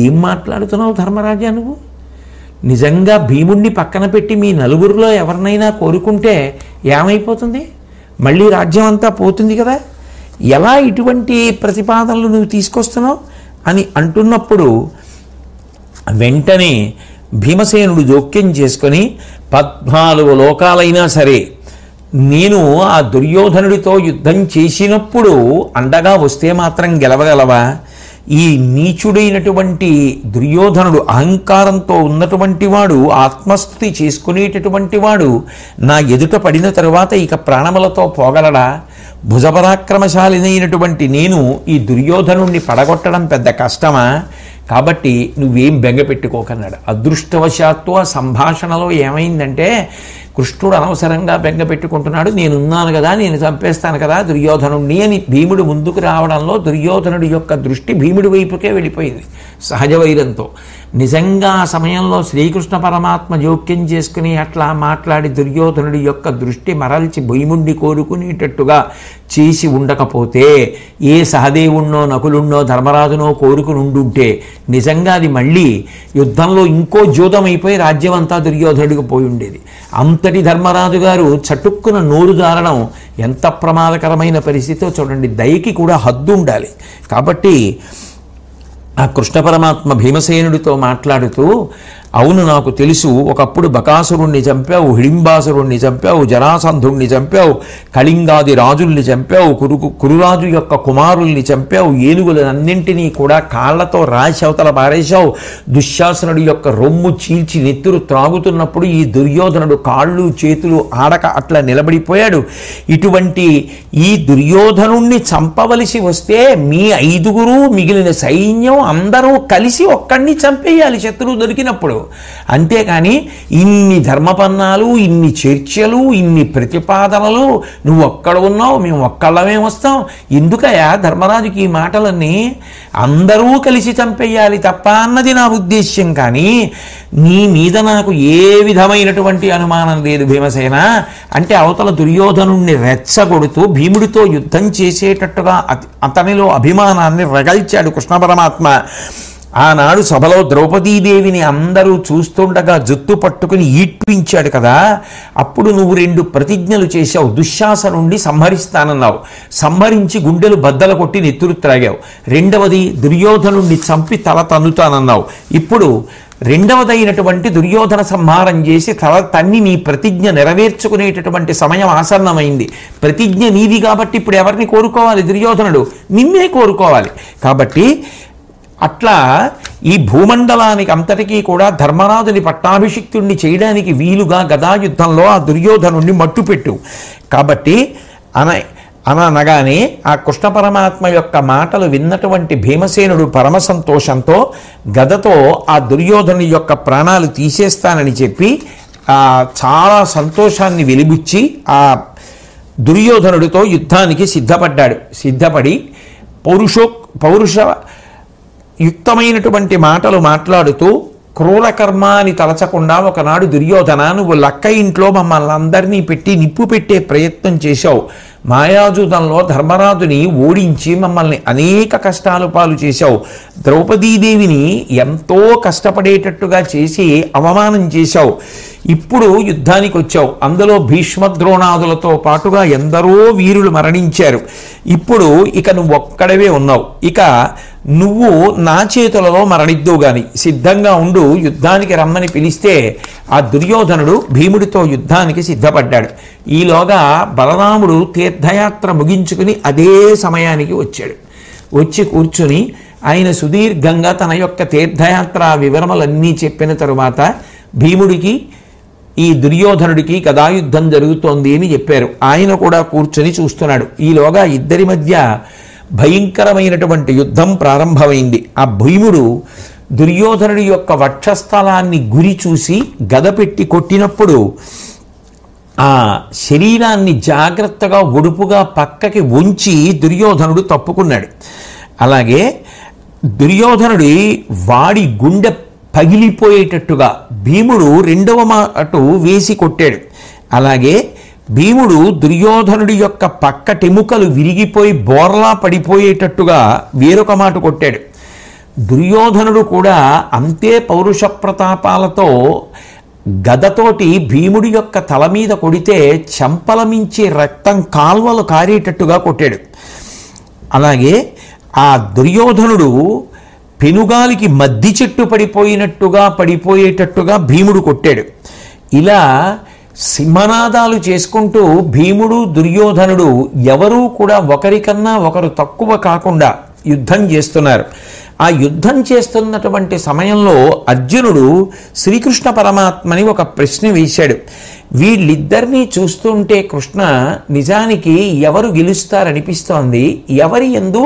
ఏం మాట్లాడుతున్నావు ధర్మరాజా నువ్వు? నిజంగా భీముణ్ణి పక్కన పెట్టి మీ 4గురిలో ఎవరినైనా కోరుకుంటే ఏమైపోతుంది? మళ్ళీ రాజ్యం అంతా పోతుంది కదా. ఎలా ఇటువంటి ప్రతిపాదనలు నువ్వు తీసుకొస్తున్నావు అని అంటున్నప్పుడు వెంటనే భీమసేనుడు జోక్యం చేసుకొని 14 లోకాలైనా సరే నేను ఆ దుర్యోధనుడితో యుద్ధం చేసినప్పుడు అండగా వస్తే మాత్రం గెలవగలవా? ఈ నీచుడైనటువంటి దుర్యోధనుడు అహంకారంతో ఉన్నటువంటి వాడు, ఆత్మస్థుతి చేసుకునేటటువంటి వాడు నా ఎదుట పడిన తరువాత ఇక ప్రాణములతో పోగలడా? భుజపరాక్రమశాలినైనటువంటి నేను ఈ దుర్యోధనుణ్ణి పడగొట్టడం పెద్ద కష్టమా? కాబట్టి నువ్వేం బెంగ పెట్టుకోకన్నాడు. అదృష్టవశాత్తు ఆ సంభాషణలో ఏమైందంటే కృష్ణుడు అనవసరంగా బెంగ పెట్టుకుంటున్నాడు, నేనున్నాను కదా, నేను చంపేస్తాను కదా దుర్యోధనుణ్ణి అని భీముడు ముందుకు రావడంలో దుర్యోధనుడి యొక్క దృష్టి భీముడి వైపుకే వెళ్ళిపోయింది సహజ వైరంతో. నిజంగా ఆ సమయంలో శ్రీకృష్ణ పరమాత్మ జోక్యం చేసుకుని అట్లా మాట్లాడి దుర్యోధనుడి యొక్క దృష్టి మరల్చి భీముణ్ణి కోరుకునేటట్టుగా చేసి ఉండకపోతే, ఏ సహదేవుణ్ణో నకులుణ్ణో ధర్మరాజునో కోరుకుని ఉండుంటే నిజంగా అది మళ్ళీ యుద్ధంలో ఇంకో జూదమైపోయి రాజ్యం అంతా దుర్యోధనుడికి పోయి ఉండేది. అంతటి ధర్మరాజు గారు చటుక్కున నోరు జారడం ఎంత ప్రమాదకరమైన పరిస్థితితో చూడండి. దయకి కూడా హద్దు ఉండాలి. కాబట్టి ఆ కృష్ణ పరమాత్మ భీమసేనుడితో మాట్లాడుతూ అవును నాకు తెలుసు, ఒకప్పుడు బకాసురుణ్ణి చంపావు, హిడింబాసురుణ్ణి చంపావు, జరాసంధుణ్ణి చంపావు, కళింగాది రాజుల్ని చంపావు, కురురాజు యొక్క కుమారుల్ని చంపావు, ఏనుగులన్నింటినీ కూడా కాళ్లతో రాసి అవతల పారేశావు, దుశ్శాసనుడి యొక్క రొమ్ము చీల్చి నెత్తురు త్రాగుతున్నప్పుడు ఈ దుర్యోధనుడు కాళ్ళు చేతులు ఆడక అట్లా నిలబడిపోయాడు. ఇటువంటి ఈ దుర్యోధనుణ్ణి చంపవలసి వస్తే మీ 5గురు మిగిలిన సైన్యం అందరూ కలిసి ఒక్కడిని చంపేయాలి శత్రువు దొరికినప్పుడు. అంతేకాని ఇన్ని ధర్మపన్నాలు, ఇన్ని చర్చలు, ఇన్ని ప్రతిపాదనలు, నువ్వు ఒక్కడ ఉన్నావు మేము ఒక్కళ్ళమే వస్తాం, ఎందుకయా ధర్మరాజుకి ఈ మాటలన్నీ? అందరూ కలిసి చంపేయాలి తప్ప అన్నది నా ఉద్దేశ్యం. కానీ నీ మీద నాకు ఏ విధమైనటువంటి అనుమానం లేదు భీమసేన అంటే అవతల దుర్యోధనుణ్ణి రెచ్చగొడుతూ భీముడితో యుద్ధం చేసేటట్టుగా అతనిలో అభిమానాన్ని రగల్చాడు కృష్ణ పరమాత్మ. ఆనాడు సభలో ద్రౌపదీదేవిని అందరూ చూస్తుండగా జుత్తు పట్టుకుని ఈడ్పించాడు కదా, అప్పుడు నువ్వు 2 ప్రతిజ్ఞలు చేశావు. దుశ్శాసనుణ్ణి సంహరిస్తానన్నావు, సంహరించి గుండెలు బద్దలు కొట్టి నెత్తురు త్రాగావు. రెండవది దుర్యోధనుణ్ణి చంపి తల తన్నుతానన్నావు. ఇప్పుడు రెండవదైనటువంటి దుర్యోధన సంహారం చేసి తల తన్ని నీ ప్రతిజ్ఞ నెరవేర్చుకునేటటువంటి సమయం ఆసన్నమైంది. ప్రతిజ్ఞ నీది కాబట్టి ఇప్పుడు ఎవరిని కోరుకోవాలి? దుర్యోధనుడు నిన్నే కోరుకోవాలి. కాబట్టి అట్లా ఈ భూమండలానికి అంతటికీ కూడా ధర్మరాజుని పట్టాభిషిక్తుణ్ణి చేయడానికి వీలుగా గదాయుద్ధంలో ఆ దుర్యోధనుణ్ణి మట్టుపెట్టు. కాబట్టి అనగానే ఆ కృష్ణ పరమాత్మ యొక్క మాటలు విన్నటువంటి భీమసేనుడు పరమ సంతోషంతో గదతో ఆ దుర్యోధను యొక్క ప్రాణాలు తీసేస్తానని చెప్పి చాలా సంతోషాన్ని వెలిబుచ్చి ఆ దుర్యోధనుడితో యుద్ధానికి సిద్ధపడి పౌరుష యుక్తమైనటువంటి మాటలు మాట్లాడుతూ క్రూరకర్మ అని తలచకుండా ఒకనాడు దుర్యోధన, నువ్వు లక్క ఇంట్లో మమ్మల్ని అందరినీ పెట్టి నిప్పు పెట్టే ప్రయత్నం చేశావు, మాయాజూతంలో ధర్మరాజుని ఓడించి మమ్మల్ని అనేక కష్టాలు పాలు చేశావు, ద్రౌపదీదేవిని ఎంతో కష్టపడేటట్టుగా చేసి అవమానం చేశావు, ఇప్పుడు యుద్ధానికి వచ్చావు, అందులో భీష్మద్రోణాదులతో పాటుగా ఎందరో వీరులు మరణించారు, ఇప్పుడు ఇక నువ్వు ఒక్కడవే ఉన్నావు, ఇక నువ్వు నా చేతులలో మరణిద్దువు గాని సిద్ధంగా ఉండు, యుద్ధానికి రమ్మని పిలిస్తే ఆ దుర్యోధనుడు భీముడితో యుద్ధానికి సిద్ధపడ్డాడు. ఈలోగా బలరాముడు తీర్థయాత్ర ముగించుకుని అదే సమయానికి వచ్చాడు. వచ్చి కూర్చుని ఆయన సుదీర్ఘంగా తన యొక్క తీర్థయాత్ర వివరములన్నీ చెప్పిన తరువాత భీముడికి ఈ దుర్యోధనుడికి గదాయుద్ధం జరుగుతోంది అని చెప్పారు. ఆయన కూడా కూర్చొని చూస్తున్నాడు. ఈలోగా ఇద్దరి మధ్య భయంకరమైనటువంటి యుద్ధం ప్రారంభమైంది. ఆ భీముడు దుర్యోధనుడి యొక్క వక్షస్థలాన్ని గురి చూసి గద పెట్టి కొట్టినప్పుడు ఆ శరీరాన్ని జాగ్రత్తగా ఒడుపుగా పక్కకి ఉంచి దుర్యోధనుడు తప్పుకున్నాడు. అలాగే దుర్యోధనుడి వాడి గుండె పగిలిపోయేటట్టుగా భీముడు రెండవ మాట వేసి కొట్టాడు. అలాగే భీముడు దుర్యోధనుడి యొక్క పక్కటెముకలు విరిగిపోయి బోర్లా పడిపోయేటట్టుగా వేరొక మాట కొట్టాడు. దుర్యోధనుడు కూడా అంతే పౌరుష ప్రతాపాలతో గదతోటి భీముడి యొక్క తల మీద కొడితే చెంపల మించి రక్తం కాల్వలు కారేటట్టుగా కొట్టాడు. అలాగే ఆ దుర్యోధనుడు పెనుగాలికి మద్ది చెట్టు పడిపోయేటట్టుగా భీముడు కొట్టాడు. ఇలా సింహనాదాలు చేసుకుంటూ భీముడు దుర్యోధనుడు ఎవరూ కూడా ఒకరికన్నా ఒకరు తక్కువ కాకుండా యుద్ధం చేస్తున్నారు. ఆ యుద్ధం చేస్తున్నటువంటి సమయంలో అర్జునుడు శ్రీకృష్ణ పరమాత్మని ఒక ప్రశ్న వేశాడు. వీళ్ళిద్దరినీ చూస్తుంటే కృష్ణ నిజానికి ఎవరు గెలుస్తారనిపిస్తోంది, ఎవరి యందు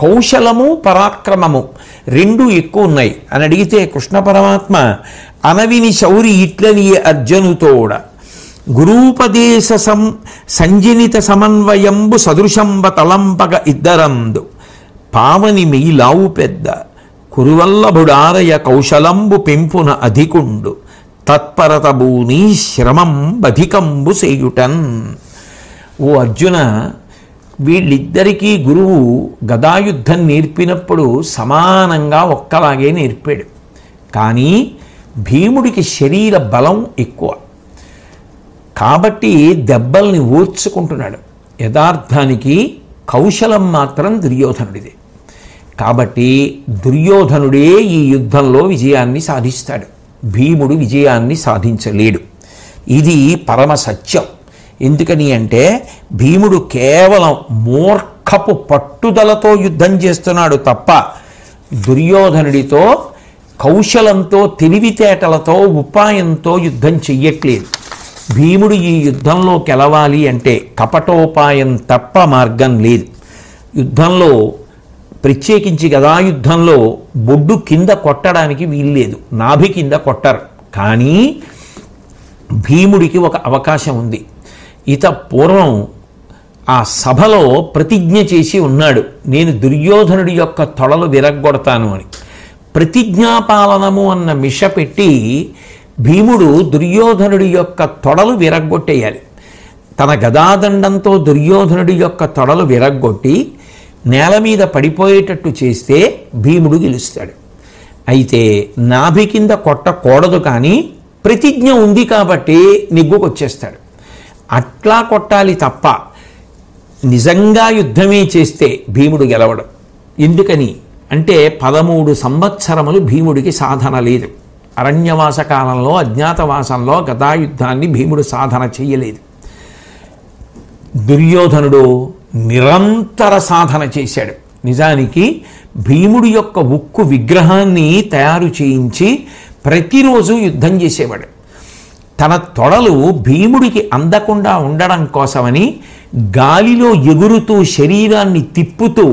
కౌశలము పరాక్రమము రెండు ఎక్కువ ఉన్నాయి అని అడిగితే కృష్ణ పరమాత్మ అనవిని శౌరి ఇట్లని అర్జునుతోడ గురూపదేశ సంజనిత సమన్వయంబు సదృశంబ తలంపగ ఇద్దరందు పావని మెయిలావు పెద్ద కురువల్లభుడారయ కౌశలంబు పెంపున అధికుండు తత్పరతబూని శ్రమం బధికంబు సేయుటన్. ఓ అర్జున, వీళ్ళిద్దరికీ గురువు గదాయుద్ధం నేర్పినప్పుడు సమానంగా ఒక్కలాగే నేర్పాడు. కానీ భీముడికి శరీర బలం ఎక్కువ కాబట్టి దెబ్బల్ని ఓర్చుకుంటున్నాడు. యథార్థానికి కౌశలం మాత్రం దుర్యోధనుడిదే. కాబట్టి దుర్యోధనుడే ఈ యుద్ధంలో విజయాన్ని సాధిస్తాడు. భీముడు విజయాన్ని సాధించలేడు. ఇది పరమ సత్యం. ఎందుకని అంటే భీముడు కేవలం మూర్ఖపు పట్టుదలతో యుద్ధం చేస్తున్నాడు తప్ప దుర్యోధనుడితో కౌశలంతో, తెలివితేటలతో, ఉపాయంతో యుద్ధం చెయ్యట్లేదు. భీముడు ఈ యుద్ధంలో గెలవాలి అంటే కపటోపాయం తప్ప మార్గం లేదు. యుద్ధంలో ప్రత్యేకించి గదాయుద్ధంలో బొడ్డు కింద కొట్టడానికి వీల్లేదు, నాభి కింద కొట్టరు. కానీ భీముడికి ఒక అవకాశం ఉంది. ఇత పూర్వం ఆ సభలో ప్రతిజ్ఞ చేసి ఉన్నాడు, నేను దుర్యోధనుడి యొక్క తొడలు విరగ్గొడతాను అని. ప్రతిజ్ఞాపాలనము అన్న మిష పెట్టి భీముడు దుర్యోధనుడి యొక్క తొడలు విరగ్గొట్టేయాలి. తన గదాదండంతో దుర్యోధనుడి యొక్క తొడలు విరగ్గొట్టి నేల మీద పడిపోయేటట్టు చేస్తే భీముడు గెలుస్తాడు. అయితే నాభి కింద కొట్టకూడదు, కానీ ప్రతిజ్ఞ ఉంది కాబట్టి నెగ్గుకొచ్చేస్తాడు. అట్లా కొట్టాలి తప్ప నిజంగా యుద్ధమే చేస్తే భీముడు గెలవడం. ఎందుకని అంటే 13 సంవత్సరములు భీముడికి సాధన లేదు. అరణ్యవాస కాలంలో, అజ్ఞాతవాసంలో గదాయుద్ధాన్ని భీముడు సాధన చెయ్యలేదు. దుర్యోధనుడు నిరంతర సాధన చేశాడు. నిజానికి భీముడి యొక్క ఉక్కు విగ్రహాన్ని తయారు చేయించి ప్రతిరోజు యుద్ధం చేసేవాడు. తన తొడలు భీముడికి అందకుండా ఉండడం కోసమని గాలిలో ఎగురుతూ శరీరాన్ని తిప్పుతూ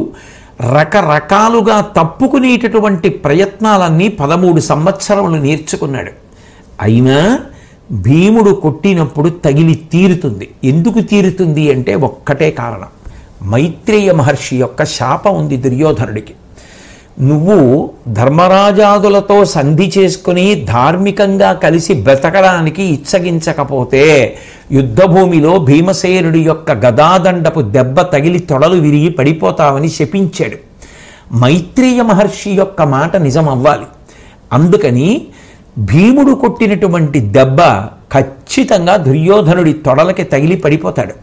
రకరకాలుగా తప్పుకునేటటువంటి ప్రయత్నాలన్నీ 13 సంవత్సరములు నేర్చుకున్నాడు. అయినా భీముడు కొట్టినప్పుడు తగిలి తీరుతుంది. ఎందుకు తీరుతుంది అంటే ఒక్కటే కారణం, మైత్రేయ మహర్షి యొక్క శాపం ఉంది దుర్యోధనుడికి. నువ్వు ధర్మరాజాదులతో సంధి చేసుకుని ధార్మికంగా కలిసి బ్రతకడానికి ఇచ్చగించకపోతే యుద్ధభూమిలో భీమసేనుడి యొక్క గదాదండపు దెబ్బ తగిలి తొడలు విరిగి పడిపోతావని శపించాడు. మైత్రేయ మహర్షి యొక్క మాట నిజం అవ్వాలి. అందుకని భీముడు కొట్టినటువంటి దెబ్బ ఖచ్చితంగా దుర్యోధనుడి తొడలకి తగిలి పడిపోతాడు.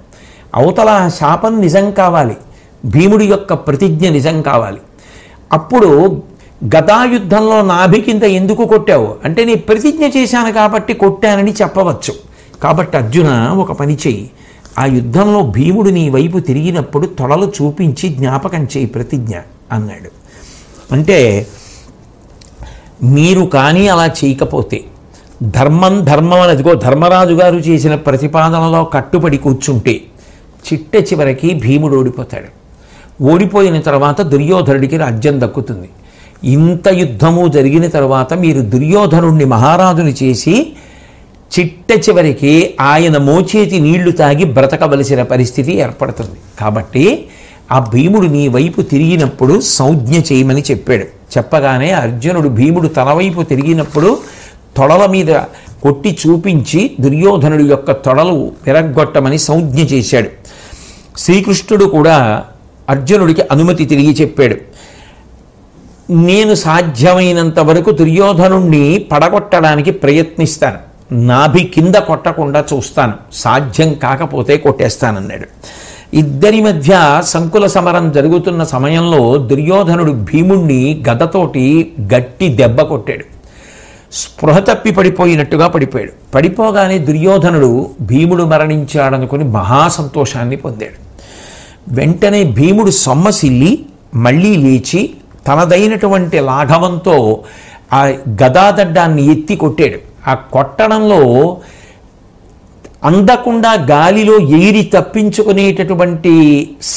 అవతల శాపం నిజం కావాలి, భీముడి యొక్క ప్రతిజ్ఞ నిజం కావాలి. అప్పుడు గదాయుద్ధంలో నాభి కింద ఎందుకు కొట్టావు అంటే నీ ప్రతిజ్ఞ చేశాను కాబట్టి కొట్టానని చెప్పవచ్చు. కాబట్టి అర్జున ఒక పని చెయ్యి, ఆ యుద్ధంలో భీముడు నీ వైపు తిరిగినప్పుడు తొడలు చూపించి జ్ఞాపకం చేయి ప్రతిజ్ఞ అన్నాడు. అంటే మీరు కానీ అలా చేయకపోతే ధర్మం అని అదిగో ధర్మరాజు గారు చేసిన ప్రతిపాదనలో కట్టుబడి కూర్చుంటే చిట్ట చివరికి భీముడు ఓడిపోతాడు. ఓడిపోయిన తర్వాత దుర్యోధనుడికి రాజ్యం దక్కుతుంది. ఇంత యుద్ధము జరిగిన తర్వాత మీరు దుర్యోధనుడిని మహారాజుని చేసి చిట్ట చివరికి ఆయన మోచేతి నీళ్లు తాగి బ్రతకవలసిన పరిస్థితి ఏర్పడుతుంది. కాబట్టి ఆ భీముడు నీ వైపు తిరిగినప్పుడు సంజ్ఞ చేయమని చెప్పాడు. చెప్పగానే అర్జునుడు భీముడు తన వైపు తిరిగినప్పుడు తొడల మీద కొట్టి చూపించి దుర్యోధనుడి యొక్క తొడలు విరగ్గొట్టమని సంజ్ఞ చేశాడు. శ్రీకృష్ణుడు కూడా అర్జునుడికి అనుమతి తిరిగి చెప్పాడు. నేను సాధ్యమైనంత వరకు దుర్యోధనుణ్ణి పడగొట్టడానికి ప్రయత్నిస్తాను, నాభి కింద కొట్టకుండా చూస్తాను, సాధ్యం కాకపోతే కొట్టేస్తానన్నాడు. ఇద్దరి మధ్య సంకుల సమరం జరుగుతున్న సమయంలో దుర్యోధనుడు భీముణ్ణి గదతోటి గట్టి దెబ్బ కొట్టాడు. స్పృహ తప్పి పడిపోయినట్టుగా పడిపోయాడు. పడిపోగానే దుర్యోధనుడు భీముడు మరణించాడనుకుని మహాసంతోషాన్ని పొందాడు. వెంటనే భీముడు సొమ్మసిల్లి మళ్ళీ లేచి తనదైనటువంటి లాఘవంతో ఆ గదాదడ్డాన్ని ఎత్తి కొట్టాడు. ఆ కొట్టడంలో అందకుండా గాలిలో ఎగిరి తప్పించుకునేటటువంటి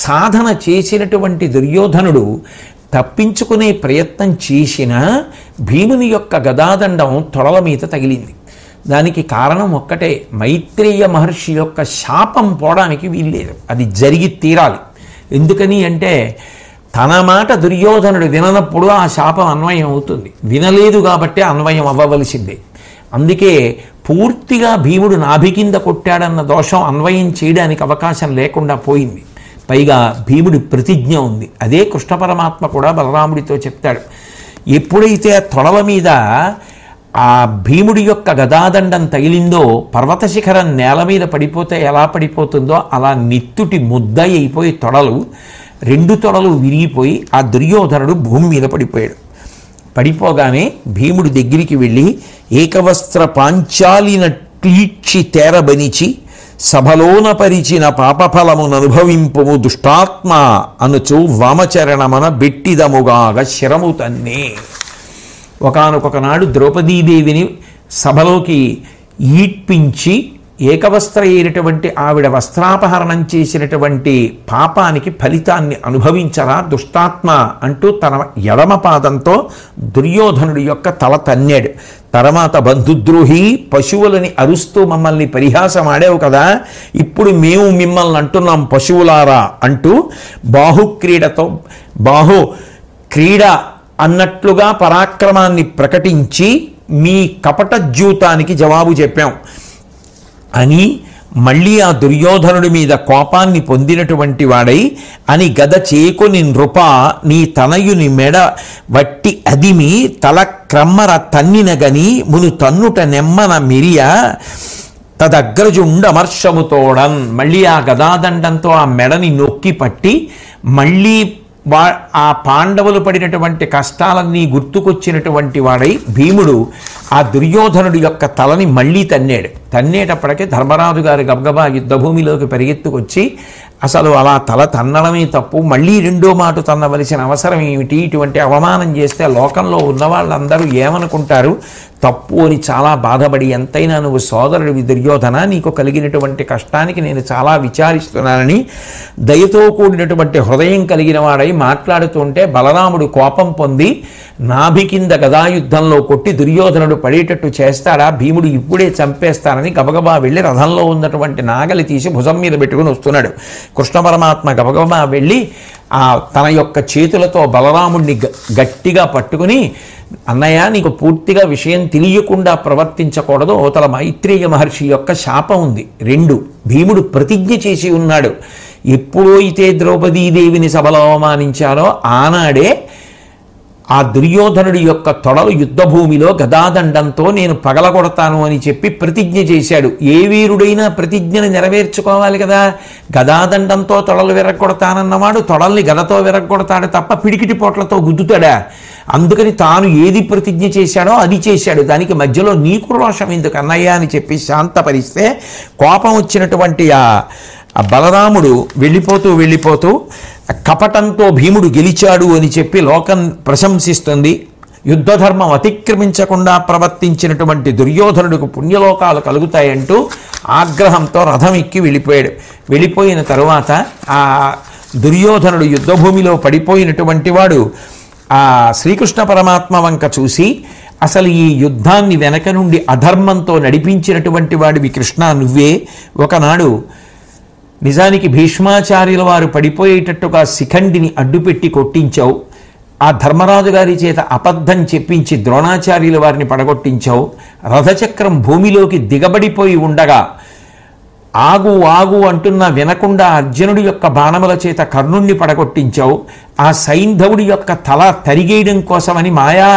సాధన చేసినటువంటి దుర్యోధనుడు తప్పించుకునే ప్రయత్నం చేసినా భీముని యొక్క గదాదండం తొడల మీద తగిలింది. దానికి కారణం ఒక్కటే, మైత్రేయ మహర్షి యొక్క శాపం పోవడానికి వీల్లేదు, అది జరిగి తీరాలి. ఎందుకని అంటే తన మాట దుర్యోధనుడు విననప్పుడు ఆ శాపం అన్వయం అవుతుంది, వినలేదు కాబట్టి అన్వయం అవ్వవలసిందే. అందుకే పూర్తిగా భీముడు నాభి కింద కొట్టాడన్న దోషం అన్వయం చేయడానికి అవకాశం లేకుండా పోయింది. పైగా భీముడి ప్రతిజ్ఞ ఉంది. అదే కృష్ణ పరమాత్మ కూడా బలరాముడితో చెప్తాడు. ఎప్పుడైతే తొడల మీద ఆ భీముడి యొక్క గదాదండం తగిలిందో పర్వత శిఖరం నేల మీద పడిపోతే ఎలా పడిపోతుందో అలా నెత్తుటి ముద్ద అయిపోయి తొడలు 2 తొడలు విరిగిపోయి ఆ దుర్యోధనుడు భూమి మీద పడిపోయాడు. పడిపోగానే భీముడు దగ్గరికి వెళ్ళి ఏకవస్త్ర పాంచాలిన క్లీక్షి తేరబనిచి సభలోన పరిచిన పాపఫలముననుభవింపుము దుష్టాత్మ అనుచు వామచరణమన బెట్టిదముగాగ శరము తన్నే. ఒకానొకనాడు ద్రౌపదీదేవిని సభలోకి ఈడ్పించి ఏకవస్త్ర అయినటువంటి ఆవిడ వస్త్రాపహరణం చేసినటువంటి పాపానికి ఫలితాన్ని అనుభవించరా దుష్టాత్మ అంటూ తన ఎడమ పాదంతో దుర్యోధనుడి యొక్క తల తన్నాడు. తర్వాత బంధుద్రోహి, పశువులని అరుస్తూ మమ్మల్ని పరిహాసమాడావు కదా, ఇప్పుడు మేము మిమ్మల్ని అంటున్నాం పశువులారా అంటూ బాహు క్రీడ అన్నట్లుగా పరాక్రమాన్ని ప్రకటించి మీ కపట జ్యూతానికి జవాబు చెప్పాం అని మళ్ళీ ఆ దుర్యోధనుడి మీద కోపాన్ని పొందినటువంటి వాడై అని గద చేకొని నృప నీ తనయుని మెడ వట్టి అదిమి తల క్రమ్మర తన్నినగని మును తన్నుట నెమ్మన మిరియ తదగ్రజుండమర్షముతోడన్. మళ్ళీ ఆ గదాదండంతో ఆ మెడని నొక్కి పట్టి మళ్ళీ ఆ పాండవులు పడినటువంటి కష్టాలన్నీ గుర్తుకొచ్చినటువంటి వాడై భీముడు ఆ దుర్యోధనుడి యొక్క తలని మళ్ళీ తన్నేటప్పటికే ధర్మరాజు గారు గబగబా యుద్ధభూమిలోకి పరిగెత్తుకొచ్చి అసలు అలా తల తన్నడమే తప్పు, మళ్ళీ రెండో మాట తన్నవలసిన అవసరం ఏమిటి, ఇటువంటి అవమానం చేస్తే లోకంలో ఉన్న వాళ్ళందరూ ఏమనుకుంటారు, తప్పు అని చాలా బాధపడి ఎంతైనా నువ్వు సోదరుడివి దుర్యోధన, నీకు కలిగినటువంటి కష్టానికి నేను చాలా విచారిస్తున్నానని దయతో కూడినటువంటి హృదయం కలిగిన వాడై మాట్లాడుతుంటే బలరాముడు కోపం పొంది నాభి కింద గదాయుద్ధంలో కొట్టి దుర్యోధనుడు పడేటట్టు చేస్తాడా, భీముడు ఇప్పుడే చంపేస్తానని గబగబా వెళ్ళి రథంలో ఉన్నటువంటి నాగలి తీసి భుజం మీద పెట్టుకుని వస్తున్నాడు. కృష్ణ పరమాత్మ గబగబా వెళ్ళి తన యొక్క చేతులతో బలరాముడిని గట్టిగా పట్టుకుని, అన్నయ్య నీకు పూర్తిగా విషయం తెలియకుండా ప్రవర్తించకూడదు, అవతల మైత్రేయ మహర్షి యొక్క శాపం ఉంది. 2 భీముడు ప్రతిజ్ఞ చేసి ఉన్నాడు, ఎప్పుడో అయితే ద్రౌపదీదేవిని సభలో అవమానించారో ఆనాడే ఆ దుర్యోధనుడి యొక్క తొడలు యుద్ధభూమిలో గదాదండంతో నేను పగలగొడతాను అని చెప్పి ప్రతిజ్ఞ చేశాడు. ఏ వీరుడైనా ప్రతిజ్ఞను నెరవేర్చుకోవాలి కదా. గదాదండంతో తొడలు విరగొడతానన్నవాడు తొడల్ని గదతో విరగొడతాడు తప్ప పిడికిటి పోట్లతో గుద్దుతాడా? అందుకని తాను ఏది ప్రతిజ్ఞ చేశాడో అది చేశాడు. దానికి మధ్యలో నీకు రోషం ఎందుకు అన్నయ్య అని చెప్పి శాంతపరిస్తే కోపం వచ్చినటువంటి ఆ బలరాముడు వెళ్ళిపోతూ కపటంతో భీముడు గెలిచాడు అని చెప్పి లోకం ప్రశంసిస్తుంది. యుద్ధధర్మం అతిక్రమించకుండా ప్రవర్తించినటువంటి దుర్యోధనుడికి పుణ్యలోకాలు కలుగుతాయంటూ ఆగ్రహంతో రథం ఎక్కి వెళ్ళిపోయిన తరువాత ఆ దుర్యోధనుడు యుద్ధభూమిలో పడిపోయినటువంటి వాడు ఆ శ్రీకృష్ణ పరమాత్మ వంక చూసి, అసలు ఈ యుద్ధాన్ని వెనక నుండి అధర్మంతో నడిపించినటువంటి వాడివి కృష్ణ నువ్వే. ఒకనాడు నిజానికి భీష్మాచార్యుల వారు పడిపోయేటట్టుగా శిఖండిని అడ్డుపెట్టి కొట్టించావు. ఆ ధర్మరాజు గారి చేత అబద్ధం చెప్పించి ద్రోణాచార్యుల వారిని పడగొట్టించావు. రథచక్రం భూమిలోకి దిగబడిపోయి ఉండగా ఆగు అంటున్నా వినకుండా అర్జునుడి యొక్క బాణముల చేత కర్ణుణ్ణి పడగొట్టించావు. ఆ సైంధవుడి యొక్క తల తరిగేయడం కోసమని మాయా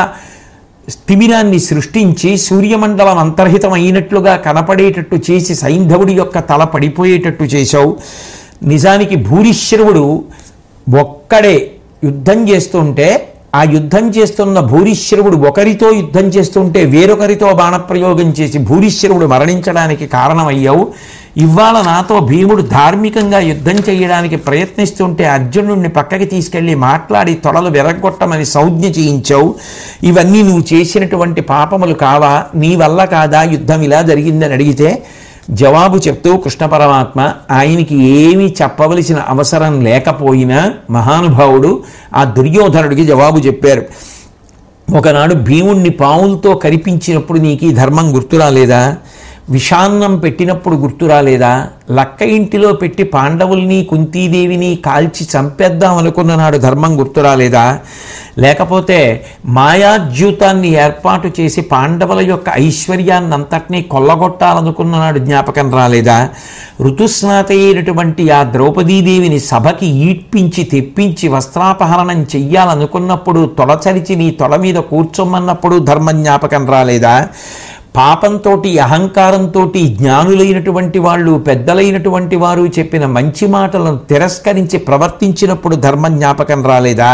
స్థిమిరాన్ని సృష్టించి సూర్యమండలం అంతర్హితం అయినట్లుగా కనపడేటట్టు చేసి సైంధవుడి యొక్క తల పడిపోయేటట్టు చేశావు. నిజానికి భూరిశ్రవుడు ఒక్కడే యుద్ధం చేస్తుంటే ఆ యుద్ధం చేస్తున్న భూరిశ్రవుడు ఒకరితో యుద్ధం చేస్తుంటే వేరొకరితో బాణప్రయోగం చేసి భూరిశ్రవుడు మరణించడానికి కారణమయ్యావు. ఇవాళ నాతో భీముడు ధార్మికంగా యుద్ధం చేయడానికి ప్రయత్నిస్తుంటే అర్జునుడిని పక్కకి తీసుకెళ్ళి మాట్లాడి తొడలు విరగొట్టమని సంజ్ఞ చేయించావు. ఇవన్నీ నువ్వు చేసినటువంటి పాపములు కావా? నీ వల్ల కాదా యుద్ధం ఇలా జరిగిందని అడిగితే జవాబు చెప్తూ కృష్ణ పరమాత్మ ఆయనకి ఏమీ చెప్పవలసిన అవసరం లేకపోయినా మహానుభావుడు ఆ దుర్యోధనుడికి జవాబు చెప్పారు. ఒకనాడు భీముణ్ణి పావులతో కరిపించినప్పుడు నీకు ఈ ధర్మం గుర్తు రాలేదా? విషాన్నం పెట్టినప్పుడు గుర్తు రాలేదా? లక్క ఇంటిలో పెట్టి పాండవుల్ని కుంతీదేవిని కాల్చి చంపేద్దాం అనుకున్న నాడు ధర్మం గుర్తు రాలేదా? లేకపోతే మాయాద్యూతాన్ని ఏర్పాటు చేసి పాండవుల యొక్క ఐశ్వర్యాన్ని అంతటినీ కొల్లగొట్టాలనుకున్న నాడు జ్ఞాపకం రాలేదా? ఋతుస్నాత అయినటువంటి ఆ ద్రౌపదీదేవిని సభకి ఈడ్పించి తెప్పించి వస్త్రాపహరణం చెయ్యాలనుకున్నప్పుడు తొడచరిచి నీ తొడ మీద కూర్చోమన్నప్పుడు ధర్మం జ్ఞాపకం రాలేదా? పాపంతో అహంకారంతో జ్ఞానులైనటువంటి వాళ్ళు పెద్దలైనటువంటి వారు చెప్పిన మంచి మాటలను తిరస్కరించి ప్రవర్తించినప్పుడు ధర్మం జ్ఞాపకం రాలేదా?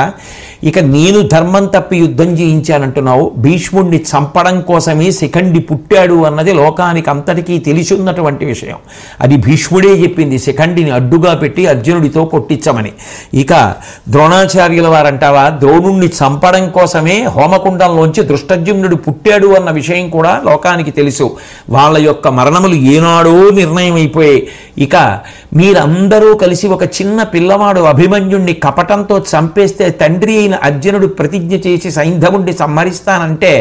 ఇక నేను ధర్మం తప్పి యుద్ధం చేయించానంటున్నావు. భీష్ముడిని చంపడం కోసమే శిఖండి పుట్టాడు అన్నది లోకానికి అంతటికీ తెలిసి ఉన్నటువంటి విషయం. అది భీష్ముడే చెప్పింది, శిఖండిని అడ్డుగా పెట్టి అర్జునుడితో కొట్టించమని. ఇక ద్రోణాచార్యుల వారంటావా, ద్రోణుణ్ణి చంపడం కోసమే హోమకుండంలోంచి దృష్టద్యుమ్నుడు పుట్టాడు అన్న విషయం కూడా లోకానికి తెలుసు. వాళ్ళ యొక్క మరణములు ఏనాడో నిర్ణయం అయిపోయాయి. ఇక మీరందరూ కలిసి ఒక చిన్న పిల్లవాడు అభిమన్యుణ్ణి కపటంతో చంపేస్తే తండ్రి అయిన అర్జునుడు ప్రతిజ్ఞ చేసి సైంధవుడిని సంహరిస్తానంటే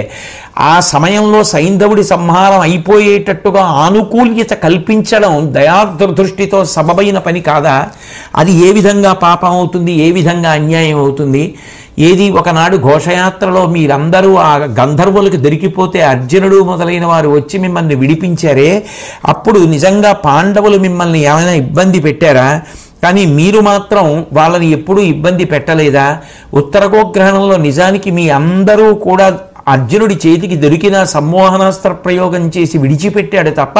ఆ సమయంలో సైంధవుడి సంహారం అయిపోయేటట్టుగా ఆనుకూల్యత కల్పించడం దయాదృష్టితో సబబైన పని కాదా? అది ఏ విధంగా పాపం అవుతుంది, ఏ విధంగా అన్యాయం అవుతుంది? ఏది ఒకనాడు ఘోషయాత్రలో మీరందరూ ఆ గంధర్వులకు దొరికిపోతే అర్జునుడు మొదలైన వారు వచ్చి మిమ్మల్ని విడిపించారే, అప్పుడు నిజంగా పాండవులు మిమ్మల్ని ఏమైనా ఇబ్బంది పెట్టారా? కానీ మీరు మాత్రం వాళ్ళని ఎప్పుడూ ఇబ్బంది పెట్టలేదా? ఉత్తరగోగ్రహణంలో నిజానికి మీ అందరూ కూడా అర్జునుడి చేతికి దొరికిన సమ్మోహనాస్త్ర ప్రయోగం చేసి విడిచిపెట్టాడు తప్ప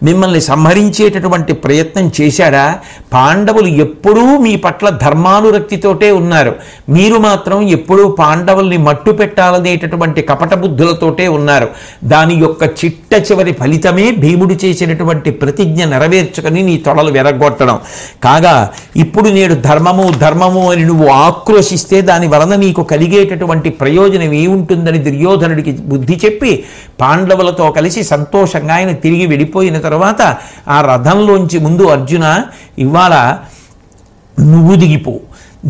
మిమ్మల్ని సంహరించేటటువంటి ప్రయత్నం చేశాడా? పాండవులు ఎప్పుడూ మీ పట్ల ధర్మానురక్తితోటే ఉన్నారు. మీరు మాత్రం ఎప్పుడూ పాండవుల్ని మట్టు పెట్టాలనేటటువంటి కపట బుద్ధులతోటే ఉన్నారు. దాని యొక్క చిట్ట చివరి ఫలితమే భీముడు చేసినటువంటి ప్రతిజ్ఞ నెరవేర్చుకొని నీ తొడలు వెరగొట్టడం. కాగా ఇప్పుడు నేడు ధర్మము అని నువ్వు ఆక్రోశిస్తే దాని వలన నీకు కలిగేటటువంటి ప్రయోజనం ఏముంటుందని దుర్యోధనుడికి బుద్ధి చెప్పి పాండవులతో కలిసి సంతోషంగా ఆయన తిరిగి వెళ్ళిపోయిన తర్వాత ఆ రథంలోంచి ముందు అర్జున, ఇవాళ నువ్వు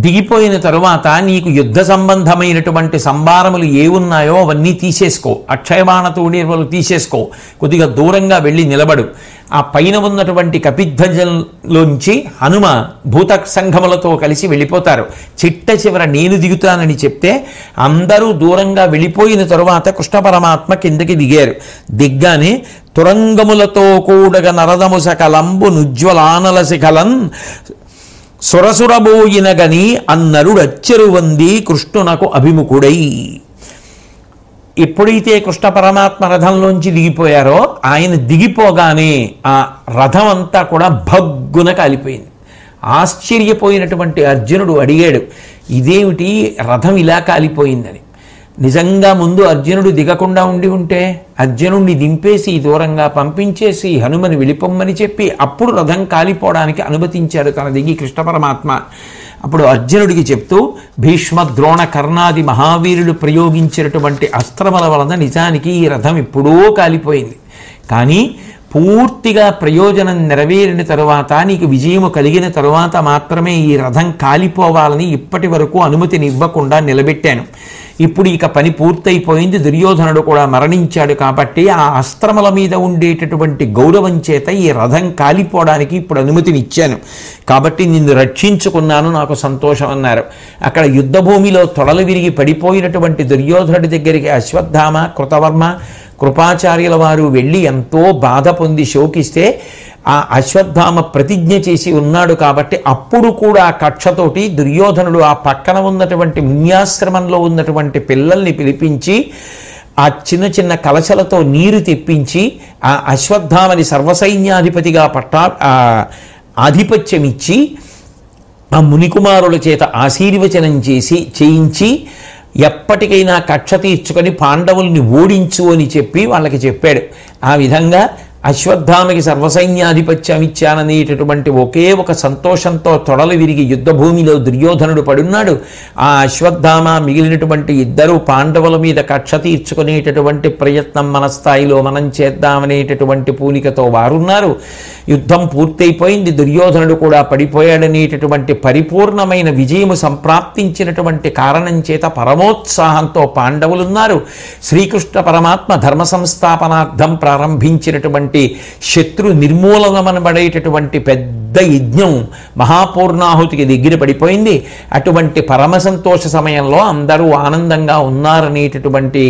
దిగిపోయిన తరువాత నీకు యుద్ధ సంబంధమైనటువంటి సంభారములు ఏవున్నాయో అవన్నీ తీసేసుకో, అక్షయబాణతోడిలు తీసేసుకో, కొద్దిగా దూరంగా వెళ్ళి నిలబడు. ఆ పైన ఉన్నటువంటి కపిధ్వజంలోంచి హనుమ భూత సంఘములతో కలిసి వెళ్ళిపోతారు. చిట్ట చివర నేను దిగుతానని చెప్తే అందరూ దూరంగా వెళ్ళిపోయిన తరువాత కృష్ణ పరమాత్మ కిందకి దిగారు. దిగ్గానే తురంగములతో కూడగ నరదము సకలంబు నుజ్వలానల శిఖలన్ సురసురబోయినగని అన్నరుడచ్చెరువంది కృష్ణునకు అభిముఖుడై. ఎప్పుడైతే కృష్ణ పరమాత్మ రథంలోంచి దిగిపోయారో ఆయన దిగిపోగానే ఆ రథం అంతా కూడా భగ్గున కాలిపోయింది. ఆశ్చర్యపోయినటువంటి అర్జునుడు అడిగాడు, ఇదేమిటి రథం ఇలా కాలిపోయిందని. నిజంగా ముందు అర్జునుడు దిగకుండా ఉంటే అర్జునుడిని దింపేసి దూరంగా పంపించేసి హనుమని వెళ్ళిపోమ్మని చెప్పి అప్పుడు రథం కాలిపోవడానికి అనుమతించాడు తన దిగి కృష్ణ పరమాత్మ. అప్పుడు అర్జునుడికి చెప్తూ, భీష్మ ద్రోణ కర్ణాది మహావీరులు ప్రయోగించినటువంటి అస్త్రముల వలన నిజానికి ఈ రథం ఎప్పుడూ కాలిపోయింది. కానీ పూర్తిగా ప్రయోజనం నెరవేరిన తరువాత, నీకు విజయము కలిగిన తరువాత మాత్రమే ఈ రథం కాలిపోవాలని ఇప్పటి వరకు అనుమతిని ఇవ్వకుండా నిలబెట్టాను. ఇప్పుడు ఇక పని పూర్తయిపోయింది, దుర్యోధనుడు కూడా మరణించాడు కాబట్టి ఆ అస్త్రముల మీద ఉండేటటువంటి గౌరవం చేత ఈ రథం కాలిపోవడానికి ఇప్పుడు అనుమతిని ఇచ్చాను. కాబట్టి నిన్ను రక్షించుకున్నాను, నాకు సంతోషం అన్నారు. అక్కడ యుద్ధభూమిలో తొడలు విరిగి పడిపోయినటువంటి దుర్యోధనుడి దగ్గరికి అశ్వత్థామ, కృతవర్మ, కృపాచార్యుల వారు వెళ్ళి ఎంతో బాధ పొంది శోకిస్తే ఆ అశ్వత్థామ ప్రతిజ్ఞ చేసి ఉన్నాడు కాబట్టి అప్పుడు కూడా కక్షతోటి దుర్యోధనుడు ఆ పక్కన ఉన్నటువంటి మున్యాశ్రమంలో ఉన్నటువంటి పిల్లల్ని పిలిపించి ఆ చిన్న చిన్న కలశలతో నీరు తెప్పించి ఆ అశ్వత్థామని సర్వసైన్యాధిపతిగా ఆధిపత్యం ఇచ్చి ఆ మునికుమారుల చేత ఆశీర్వచనం చేయించి ఎప్పటికైనా కక్ష తీర్చుకొని పాండవుల్ని ఓడించు అని చెప్పి వాళ్ళకి చెప్పాడు. ఆ విధంగా అశ్వత్థామకి సర్వసైన్యాధిపత్యం ఇచ్చాననేటటువంటి ఒకే ఒక సంతోషంతో తొడలు విరిగి యుద్ధభూమిలో దుర్యోధనుడు పడున్నాడు. ఆ అశ్వత్థామ మిగిలినటువంటి ఇద్దరు పాండవుల మీద కక్ష తీర్చుకునేటటువంటి ప్రయత్నం మన స్థాయిలో మనం చేద్దామనేటటువంటి పూనికతో వారున్నారు. యుద్ధం పూర్తయిపోయింది, దుర్యోధనుడు కూడా పడిపోయాడనేటటువంటి పరిపూర్ణమైన విజయము సంప్రాప్తించినటువంటి కారణం చేత పరమోత్సాహంతో పాండవులున్నారు. శ్రీకృష్ణ పరమాత్మ ధర్మ సంస్థాపనార్థం ప్రారంభించినటువంటి శత్రు నిర్మూలనమనబడేటటువంటి పెద్ద యజ్ఞం మహాపూర్ణాహుతికి దగ్గర పడిపోయింది. అటువంటి పరమ సంతోష సమయంలో అందరూ ఆనందంగా ఉన్నారనేటటువంటి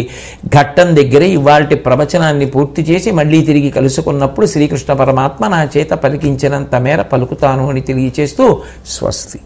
ఘట్టం దగ్గర ఇవాల్టి ప్రవచనాన్ని పూర్తి చేసి మళ్ళీ తిరిగి కలుసుకున్నప్పుడు శ్రీకృష్ణ పరమాత్మ నా చేత పలికించినంత మేర పలుకుతాను అని తెలియచేస్తూ స్వస్తి.